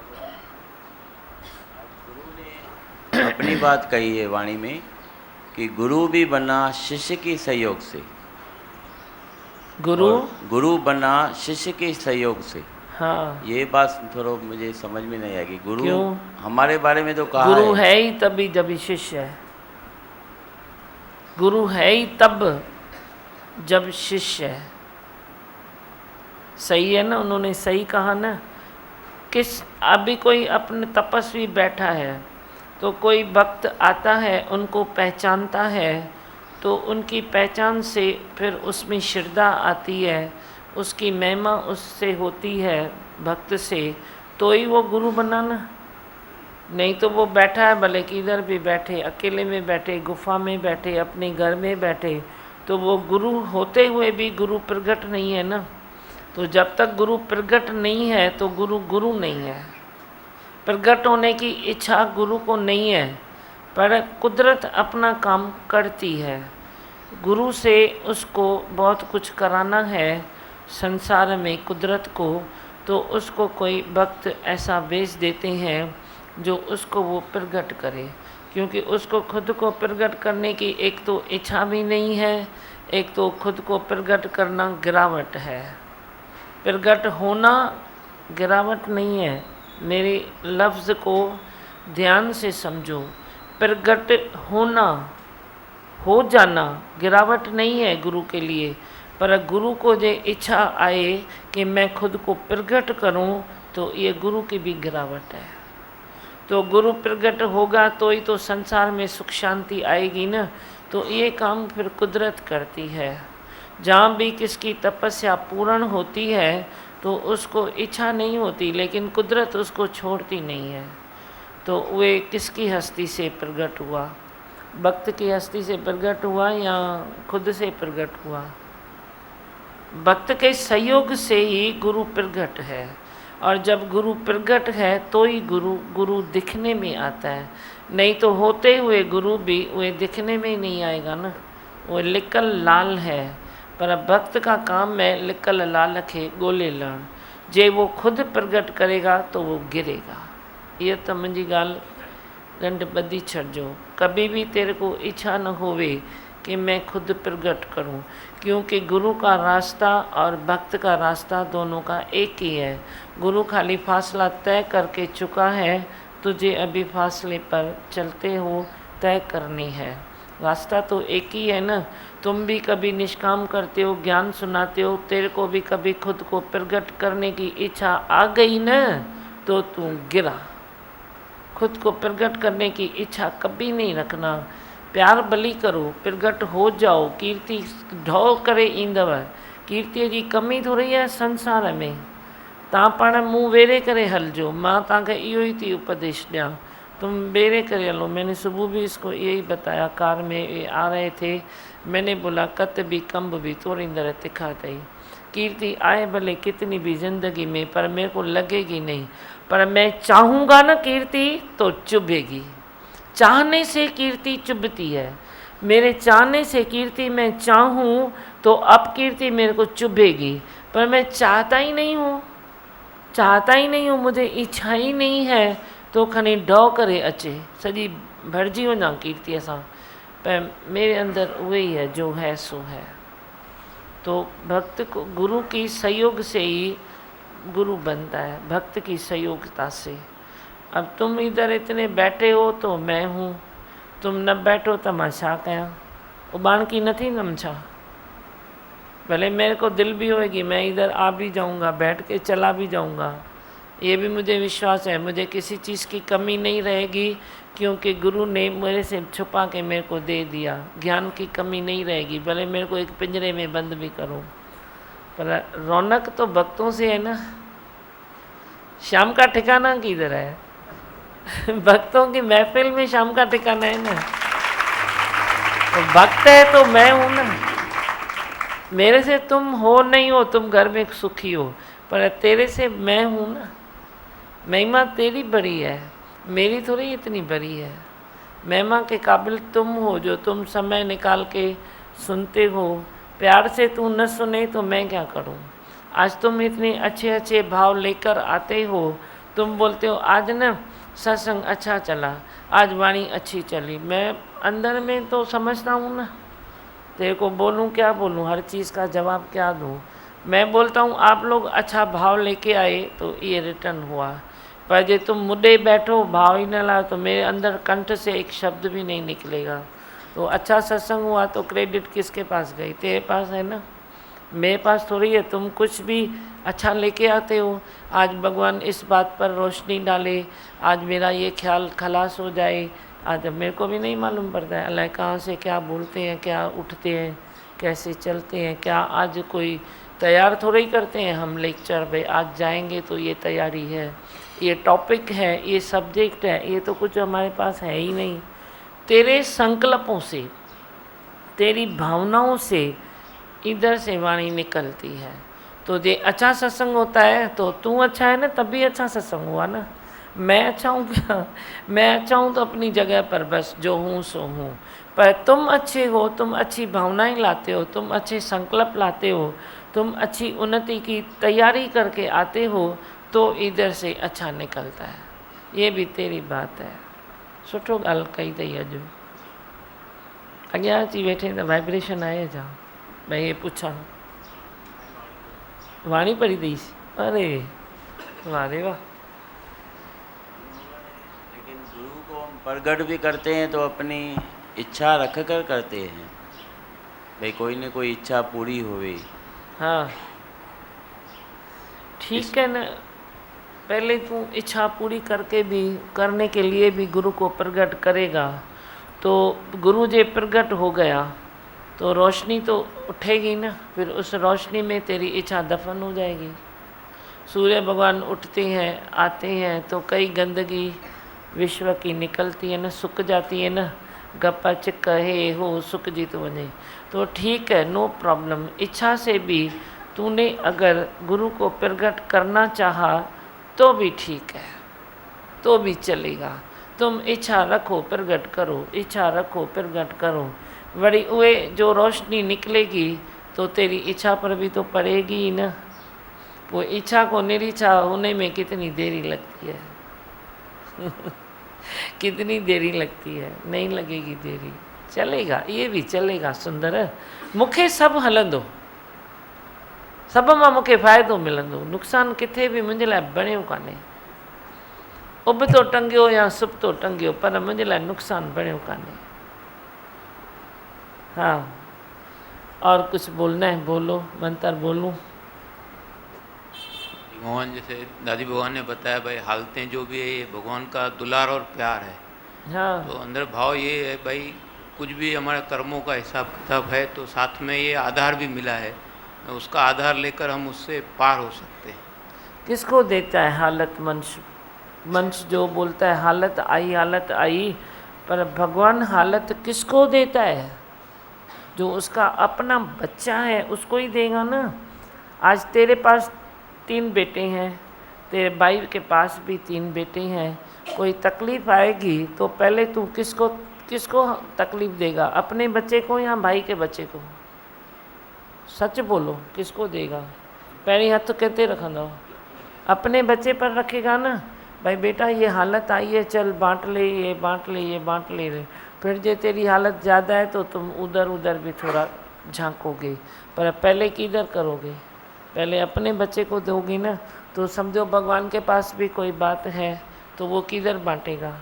S9: अपनी बात कही है वाणी में कि गुरु भी बना शिष्य के सहयोग से। गुरु बना शिष्य के सहयोग से।
S2: हाँ, ये
S9: बात थोड़ा मुझे समझ में नहीं आएगी। गुरु
S2: क्यों?
S9: हमारे बारे में तो कहा
S2: गुरु है ही तभी जब शिष्य है। गुरु है ही तब जब शिष्य है। सही है ना, उन्होंने सही कहा ना। किस अभी कोई अपने तपस्वी बैठा है तो कोई भक्त आता है, उनको पहचानता है, तो उनकी पहचान से फिर उसमें श्रद्धा आती है, उसकी महिमा उससे होती है भक्त से, तो ही वो गुरु बना ना। नहीं तो वो बैठा है, भले कि इधर भी बैठे, अकेले में बैठे, गुफा में बैठे, अपने घर में बैठे, तो वो गुरु होते हुए भी गुरु प्रगट नहीं है ना। तो जब तक गुरु प्रगट नहीं है तो गुरु नहीं है। प्रगट होने की इच्छा गुरु को नहीं है, पर कुदरत अपना काम करती है। गुरु से उसको बहुत कुछ कराना है संसार में कुदरत को, तो उसको कोई भक्त ऐसा भेज देते हैं जो उसको वो प्रगट करे। क्योंकि उसको खुद को प्रगट करने की एक तो इच्छा भी नहीं है, एक तो खुद को प्रगट करना गिरावट है। प्रगट होना गिरावट नहीं है, मेरे लफ्ज़ को ध्यान से समझो। प्रगट होना, हो जाना गिरावट नहीं है गुरु के लिए। पर गुरु को जो इच्छा आए कि मैं खुद को प्रगट करूं, तो ये गुरु की भी गिरावट है। तो गुरु प्रगट होगा तो ही तो संसार में सुख शांति आएगी ना। तो ये काम फिर कुदरत करती है। जहाँ भी किसकी तपस्या पूर्ण होती है तो उसको इच्छा नहीं होती, लेकिन कुदरत उसको छोड़ती नहीं है। तो वे किसकी हस्ती से प्रकट हुआ? भक्त की हस्ती से प्रकट हुआ या खुद से प्रकट हुआ? भक्त के सहयोग से ही गुरु प्रकट है। और जब गुरु प्रकट है तो ही गुरु दिखने में आता है। नहीं तो होते हुए गुरु भी वे दिखने में ही नहीं आएगा ना। वो लिकल लाल है, पर भक्त का काम है लिकल लाल खे गोले लण। जे वो खुद प्रकट करेगा तो वो गिरेगा। ये तो मुझी गाल गंढ बदी छड़जो। कभी भी तेरे को इच्छा न होवे कि मैं खुद प्रकट करूं, क्योंकि गुरु का रास्ता और भक्त का रास्ता दोनों का एक ही है। गुरु खाली फासला तय करके चुका है, तुझे अभी फासले पर चलते हो तय करनी है। रास्ता तो एक ही है ना। तुम भी कभी निष्काम करते हो, ज्ञान सुनाते हो, तेरे को भी कभी खुद को प्रकट करने की इच्छा आ गई न तो तू गिरा। खुद को प्रकट करने की इच्छा कभी नहीं रखना। प्यार बलि करो, प्रकट हो जाओ, कीर्ति ढो करे ईंदव। कीर्ति जी कमी थोड़ी है संसार में। तव्हां पाण मुंह वेरे करे हलजो। मां तव्हांखे इहो ई थी उपदेश ॾियां, तुम बेरे करे हलो। मैंने सुबह भी इसको यही बताया, कार में ये आ रहे थे, मैंने बोला कत भी कम्ब भी तोड़ींदड़ तिखा तई। कीर्ति आए भले कितनी भी ज़िंदगी में, पर मेरे को लगेगी नहीं। पर मैं चाहूँगा ना कीर्ति तो चुभेगी। चाहने से कीर्ति चुभती है। मेरे चाहने से कीर्ति मैं चाहूँ तो अब कीर्ति मेरे को चुभेगी, पर मैं चाहता ही नहीं हूँ, चाहता ही नहीं हूँ, मुझे इच्छा ही नहीं है तो खनी डौ करे अचे, सॼी भरिजी वञा कीर्तिअ सां। पर मेरे अंदर वही है, जो है सो है। तो भक्त को गुरु की सहयोग से ही गुरु बनता है, भक्त की सहयोगिता से। अब तुम इधर इतने बैठे हो तो मैं हूँ, तुम न बैठो तो मां छा कयां। उबाण की न थींदमि छा? भले मेरे को दिल भी होएगी, मैं इधर आ भी जाऊँगा, बैठ के चला भी जाऊँगा, ये भी मुझे विश्वास है। मुझे किसी चीज़ की कमी नहीं रहेगी, क्योंकि गुरु ने मेरे से छुपा के मेरे को दे दिया। ज्ञान की कमी नहीं रहेगी, भले मेरे को एक पिंजरे में बंद भी करो, पर रौनक तो भक्तों से है ना। शाम का ठिकाना किधर है? भक्तों की महफिल में शाम का ठिकाना है ना। तो भक्त है तो मैं हूँ ना। मेरे से तुम हो नहीं हो, तुम घर में सुखी हो, पर तेरे से मैं हूँ ना। महिमा तेरी बड़ी है, मेरी थोड़ी इतनी बड़ी है। महिमा के काबिल तुम हो, जो तुम समय निकाल के सुनते हो। प्यार से तू न सुने तो मैं क्या करूं? आज तुम इतने अच्छे अच्छे भाव लेकर आते हो। तुम बोलते हो आज न सत्संग अच्छा चला, आज वाणी अच्छी चली। मैं अंदर में तो समझता हूँ ना, तेरे को बोलूँ क्या बोलूँ, हर चीज़ का जवाब क्या दूँ। मैं बोलता हूँ आप लोग अच्छा भाव लेके आए तो ये रिटर्न हुआ, पर जो तुम मुद्दे बैठो भाव ही न लाओ तो मेरे अंदर कंठ से एक शब्द भी नहीं निकलेगा। तो अच्छा सत्संग हुआ तो क्रेडिट किसके पास गई? तेरे पास है ना, मेरे पास थोड़ी है। तुम कुछ भी अच्छा लेके आते हो। आज भगवान इस बात पर रोशनी डाले, आज मेरा ये ख्याल खलास हो जाए। आज मेरे को भी नहीं मालूम पड़ता है अल्लाह कहाँ से क्या बोलते हैं, क्या उठते हैं, कैसे चलते हैं। क्या आज कोई तैयार थोड़ा ही करते हैं हम लेक्चर भाई आज जाएंगे तो ये तैयारी है, ये टॉपिक है, ये सब्जेक्ट है, ये तो कुछ हमारे पास है ही नहीं। तेरे संकल्पों से, तेरी भावनाओं से इधर से वाणी निकलती है। तो जे अच्छा सत्संग होता है तो तू अच्छा है ना, तभी अच्छा सत्संग हुआ ना। मैं अच्छा हूँ क्या? मैं अच्छा हूँ तो अपनी जगह पर बस जो हूँ सो हूँ, पर तुम अच्छे हो, तुम अच्छी भावनाएं लाते हो, तुम अच्छे संकल्प लाते हो, तुम अच्छी उन्नति की तैयारी करके आते हो तो इधर से अच्छा निकलता है। ये भी तेरी बात है। सुठो ॻाल्हि कई अथई अॼु। अॻियां अची वेठे त वाइब्रेशन आहे छा? भाई ये पूछा वाणी पढ़ी अथईसि? अरे वाह रे वाह।
S9: लेकिन गुरु को हम प्रगट भी करते हैं तो अपनी इच्छा रख कर करते हैं, भाई कोई न कोई इच्छा पूरी होवे।
S2: हाँ ठीक है ना। पहले तू इच्छा पूरी करके भी, करने के लिए भी गुरु को प्रकट करेगा तो गुरु जे प्रकट हो गया तो रोशनी तो उठेगी ना, फिर उस रोशनी में तेरी इच्छा दफन हो जाएगी। सूर्य भगवान उठते हैं, आते हैं तो कई गंदगी विश्व की निकलती है ना, सूख जाती है ना, गप्पा चिक हे हो सूख जी तो वञे तो ठीक है, नो प्रॉब्लम। इच्छा से भी तूने अगर गुरु को प्रकट करना चाहा तो भी ठीक है, तो भी चलेगा। तुम इच्छा रखो प्रकट करो, इच्छा रखो प्रकट करो, वरी उहे जो रोशनी निकलेगी तो तेरी इच्छा पर भी तो पड़ेगी ही ना। वो इच्छा को निरीच्छा होने में कितनी देरी लगती है कितनी देरी लगती है, नहीं लगेगी देरी, चलेगा, ये भी चलेगा। सुंदर मूंखे सभु हलंदो, सभ मां मूंखे फ़ाइदो मिलंदो, नुक़सानु किथे बि मुंहिंजे लाइ बणियो कान्हे। उबतो टंगियो या सुबतो टंगियो, पर मुंहिंजे लाइ नुक़सानु बणियो कान्हे। हाँ, और कुछ बोलना है बोलो, मंत्र बोलूं?
S10: भगवान जैसे दादी भगवान ने बताया भाई हालतें जो भी है ये भगवान का दुलार और प्यार है।
S2: हाँ,
S10: तो अंदर भाव ये है भाई कुछ भी हमारे कर्मों का हिसाब किताब है तो साथ में ये आधार भी मिला है, उसका आधार लेकर हम उससे पार हो सकते हैं।
S2: किसको देता है हालत? मनुष्य जो बोलता है हालत आई, पर भगवान हालत किसको देता है? जो उसका अपना बच्चा है उसको ही देगा ना। आज तेरे पास 3 बेटे हैं, तेरे भाई के पास भी 3 बेटे हैं, कोई तकलीफ़ आएगी तो पहले तू किसको तकलीफ़ देगा? अपने बच्चे को या भाई के बच्चे को? सच बोलो, किसको देगा? पैरी हाथ तो कहते रखना, अपने बच्चे पर रखेगा ना। भाई बेटा ये हालत आई है, चल बांट ले, ये बांट ले, ये बांट ले रे। फिर जे तेरी हालत ज़्यादा है तो तुम उधर भी थोड़ा झांकोगे, पर पहले किधर करोगे? पहले अपने बच्चे को दोगी ना। तो समझो भगवान के पास भी कोई बात है तो वो किधर बांटेगा?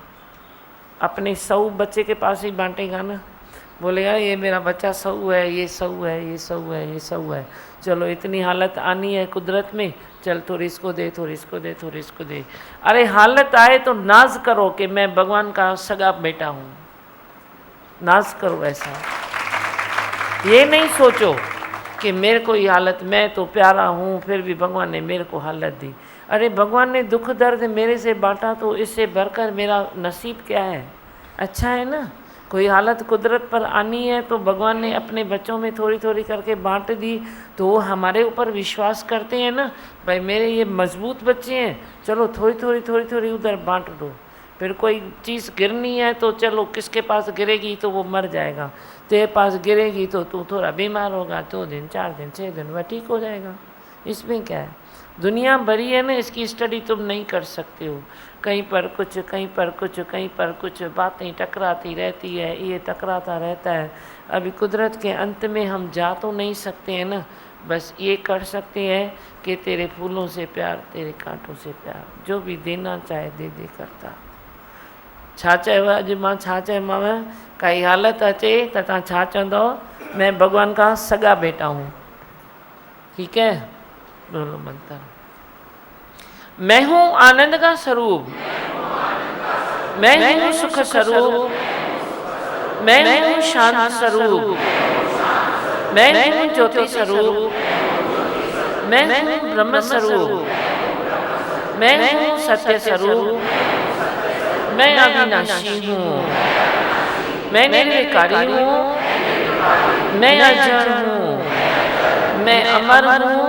S2: अपने 100 बच्चे के पास ही बांटेगा ना। बोलेगा ये मेरा बच्चा 100 है, ये 100 है, ये 100 है, ये 100 है। चलो इतनी हालत आनी है कुदरत में, चल थोड़ी इसको दे, थोड़ी इसको दे, थोड़ी इसको दे। अरे हालत आए तो नाज करो कि मैं भगवान का सगा बेटा हूँ, नाज करो। ऐसा ये नहीं सोचो कि मेरे को ये हालत, मैं तो प्यारा हूँ फिर भी भगवान ने मेरे को हालत दी। अरे भगवान ने दुख दर्द मेरे से बांटा तो इससे बढ़कर मेरा नसीब क्या है? अच्छा है ना। कोई हालत कुदरत पर आनी है तो भगवान ने अपने बच्चों में थोड़ी थोड़ी करके बांट दी, तो वो हमारे ऊपर विश्वास करते हैं ना, भाई मेरे ये मजबूत बच्चे हैं, चलो थोड़ी थोड़ी उधर बांट दो। फिर कोई चीज़ गिरनी है तो चलो किसके पास गिरेगी तो वो मर जाएगा, तेरे पास गिरेगी तो तू थोड़ा बीमार होगा, 2 दिन 4 दिन 6 दिन वह ठीक हो जाएगा। इसमें क्या है? दुनिया भरी है ना, इसकी स्टडी तुम नहीं कर सकते हो। कहीं पर कुछ, कहीं पर कुछ, कहीं पर कुछ, बातें टकराती रहती है, ये टकराता रहता है। अभी कुदरत के अंत में हम जा तो नहीं सकते हैं ना, बस ये कर सकते हैं कि तेरे फूलों से प्यार, तेरे कांटों से प्यार, जो भी देना चाहे दे दे करता। छा चयो अॼु मां छा चयोमांव? काई हालत अचे त तव्हां छा चवंदो? मैं भगवान का सगा बेटा हूँ। ठीक है, बोलो मंत्र। मैं हूँ आनंद का स्वरूप, मैं हूँ सुख स्वरूप, मैं हूँ शांत स्वरूप, मैं हूँ ज्योति स्वरूप, मैं हूँ ब्रह्म स्वरूप, मैं हूँ सत्य स्वरूप, मैं अविनाशी हूँ, मैं निर्विकारी हूँ, मैं अजर हूँ, मैं अमर हूँ,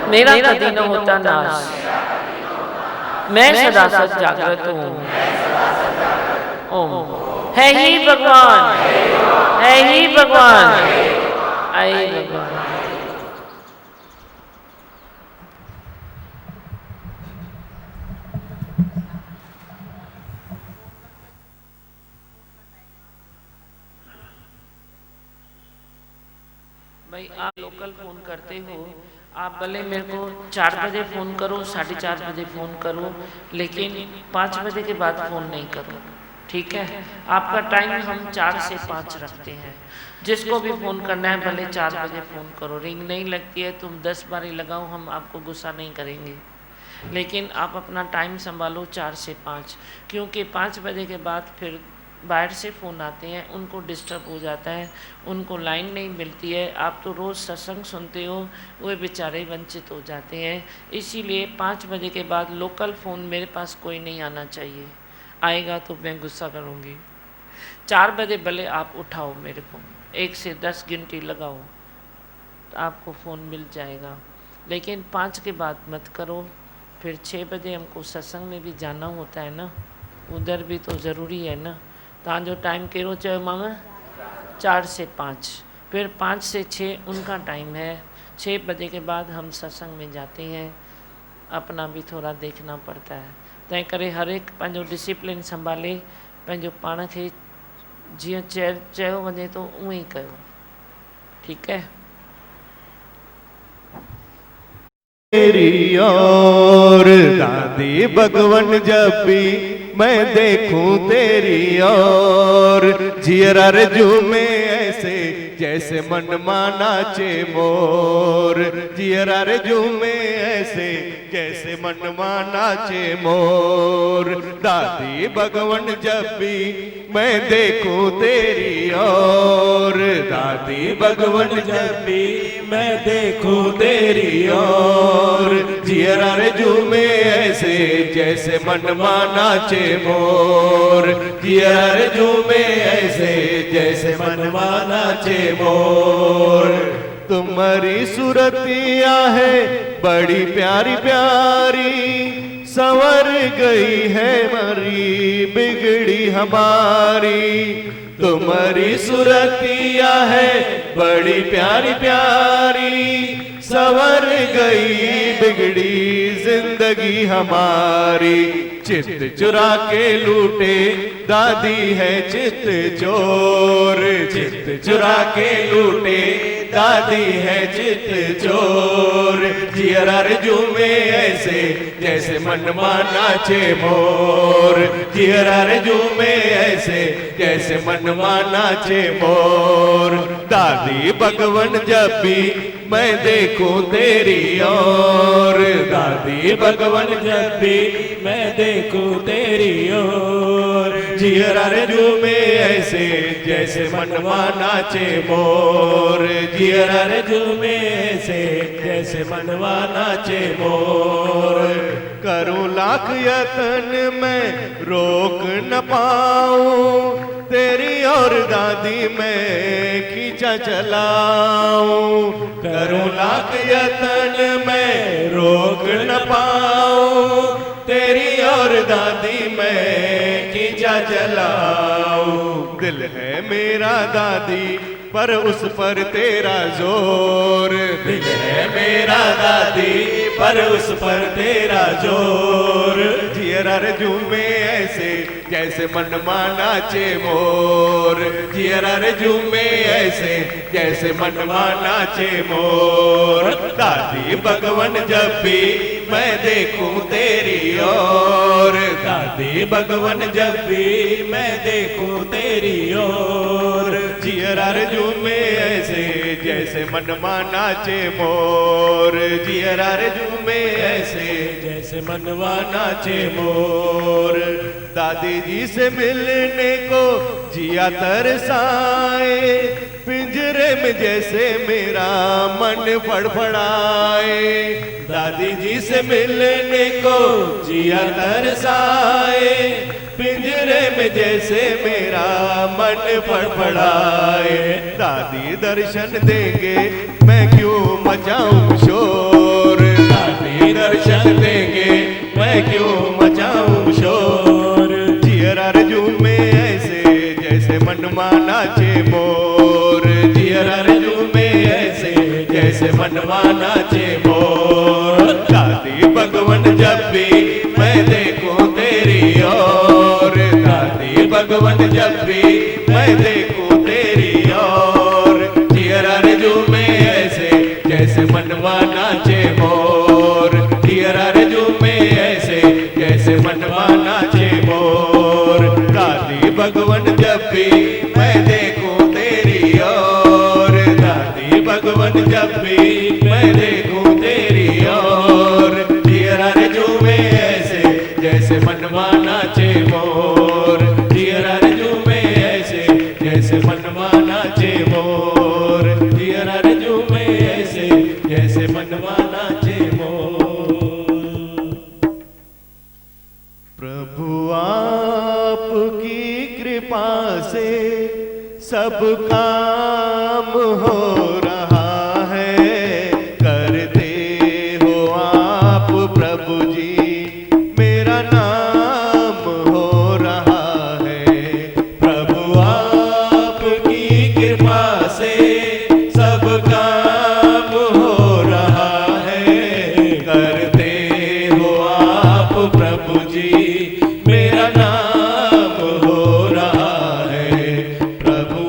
S2: मेरा कभी न होता नाश, मैं सदा सत जागृत हूँ। ओम। है ही भगवान, है ही भगवान, आई भगवान। भाई आप लोकल फ़ोन करते हो, आप भले मेरे को 4 बजे फ़ोन करो, 4:30 बजे फ़ोन करो, लेकिन 5 बजे के बाद फ़ोन नहीं करो। ठीक है, आपका टाइम हम 4 से 5 रखते हैं। जिसको भी फ़ोन करना है भले 4 बजे फ़ोन करो, रिंग नहीं लगती है, तुम 10 बार लगाओ, हम आपको गुस्सा नहीं करेंगे। लेकिन आप अपना टाइम संभालो 4 से 5, क्योंकि 5 बजे के बाद फिर बाहर से फ़ोन आते हैं, उनको डिस्टर्ब हो जाता है, उनको लाइन नहीं मिलती है। आप तो रोज़ सत्संग सुनते हो, वे बेचारे वंचित हो जाते हैं। इसीलिए 5 बजे के बाद लोकल फ़ोन मेरे पास कोई नहीं आना चाहिए, आएगा तो मैं गुस्सा करूँगी। 4 बजे भले आप उठाओ मेरे को, 1 से 10 घंटे लगाओ तो आपको फ़ोन मिल जाएगा, लेकिन 5 के बाद मत करो। फिर 6 बजे हमको सत्संग में भी जाना होता है ना, उधर भी तो ज़रूरी है ना। तव्हांजो टाइम कहिड़ो चयो मामा? 4 से 5, फिर 5 से 6 उनका टाइम है। 6 बजे के बाद हम सत्संग में जाते हैं, अपना भी थोड़ा देखना पड़ता है। तंहिं करे हर एक पंहिंजो डिसिप्लिन संभाले, पंहिंजो पाण खे जीअं चयो वञे तो उअं ई कयो। ठीक है।
S1: मेरी और दादी दादी भगवन जब भी मैं देखूं तेरी ओर, जियरा रे झूमे ऐसे जैसे मन माना चे मोर, जियरा रे झूमे ऐसे जैसे मन माना चे मोर। दादी भगवन जब भी मैं देखूं तेरी ओर, दादी भगवन जब भी मैं देखूं तेरी ओर, जियरा रे झूमे ऐसे जैसे मन माना चे मोर, जियरा रे झूमे ऐसे जैसे मन माना चे मोर। तुम्हारी सूरतिया है बड़ी प्यारी प्यारी, संवर गई है मरी बिगड़ी हमारी। तुम्हारी सूरतिया है बड़ी प्यारी प्यारी, संवर गई बिगड़ी जिंदगी हमारी। चित चुरा के लूटे दादी है चित चोर, चित चुरा के लूटे दादी है चित चोर। जियरा रे झूमे ऐसे जैसे मन माना चे मोर, जियरा रे झूमे ऐसे जैसे मन माना चे मोर। दादी भगवन जब भी मैं देखूं तेरी ओर, दादी भगवन जब भी मैं देखूं तेरी ओर, जियरा रे झूमे ऐसे जैसे मन माना चे मोर, जियरा रे झूमे ऐसे जैसे मन माना चे मोर। करूं लाख यत्न मैं रोक न पाऊं, तेरी और दादी मैं खींचा चलाऊं। करूं लाख यत्न मैं रोक न पाऊं, तेरी और दादी मैं खींचा चलाऊं। दिल है मेरा दादी पर उस पर तेरा जोर, दिल है मेरा दादी पर उस पर तेरा जोर। जियरा रे झूमे ऐसे जैसे मन माना चे मोर, जियरा रे झूमे ऐसे जैसे मन माना चे मोर। दादी भगवन जब भी मैं देखूं तेरी ओर, दादी भगवन जब भी मैं देखूं तेरी ओर, जियरा रे झूमे ऐसे जैसे मन माना चे मोर, जियरा रे झूमे ऐसे जैसे मन माना चे मोर। दादी जी से मिलने को जिया तरसाए, पिंजरे में जैसे मेरा मन फड़फड़ाए। दादी जी से मिलने को जिया तरसाए, पिंजरे में जैसे मेरा मन फड़फड़ाए। दादी दर्शन देंगे मैं क्यों मचाऊं शोर, दादी दर्शन देंगे मैं क्यों मचाऊं शोर। जियरा रे झूमे ऐसे जैसे मन माना चे मोर, जियरा रे झूमे ऐसे जैसे मन माना चे मोर। दादी भगवन जब भी मैं देखूं तेरी ओर, दादी भगवन जब भी मैं देखूं तेरी ओर, जियरा रे झूमे ऐसे जैसे मन माना चे मोर, जियरा रे झूमे ऐसे जैसे मन माना चे मोर। दादी भगवन जब भी मैं देखूं तेरी ओर, दादी भगवन जब भी मैं देखूं तेरी ओर, जियरा रे झूमे ऐसे जैसे मन माना चे मोर, जियरा रे झूमे ऐसे जैसे मन माना चे मोर, जियरा रे झूमे ऐसे जैसे मन माना चे मोर। प्रभु आपकी कृपा से सब काम हो रहा है, करते हो आप प्रभु जी मेरा नाम हो रहा है। प्रभु आपकी कृपा से सब काम हो रहा है, करते हो आप प्रभु जी मेरा नाम हो रहा है। प्रभु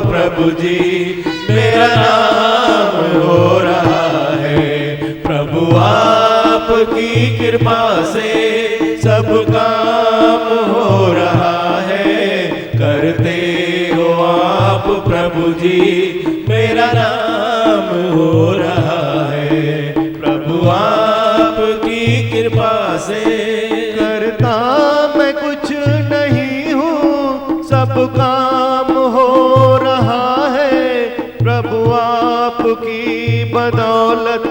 S1: प्रभु जी मेरा नाम हो रहा है। प्रभु आपकी कृपा से सब काम हो रहा है। करते हो आप प्रभु जी मेरा नाम हो रहा है। प्रभु आपकी कृपा से करता मैं कुछ नहीं हूँ, सब काम हो रहा है। प्रभु आपकी बदौलत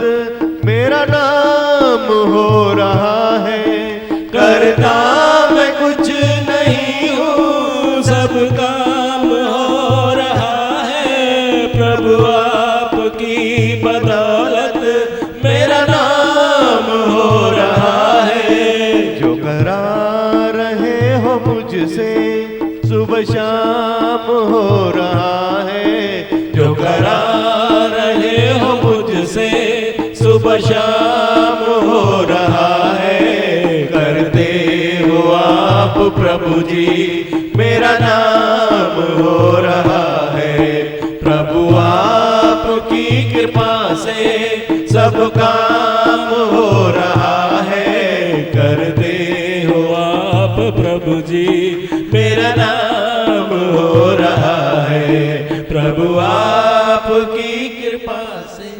S1: मेरा नाम हो रहा है। करता मैं कुछ नहीं हूँ, सब काम हो रहा है। प्रभु आपकी बदौलत मेरा नाम हो रहा है। जो करा रहे हो मुझसे सुबह शाम हो रहा है। जो करा रहे हो मुझसे सुबह शाम हो रहा है। करते हो आप प्रभु जी मेरा नाम हो रहा है। प्रभु आपकी कृपा से सब काम हो रहा है। करते हो आप प्रभु जी मेरा नाम हो रहा है। प्रभु आपकी कृपा से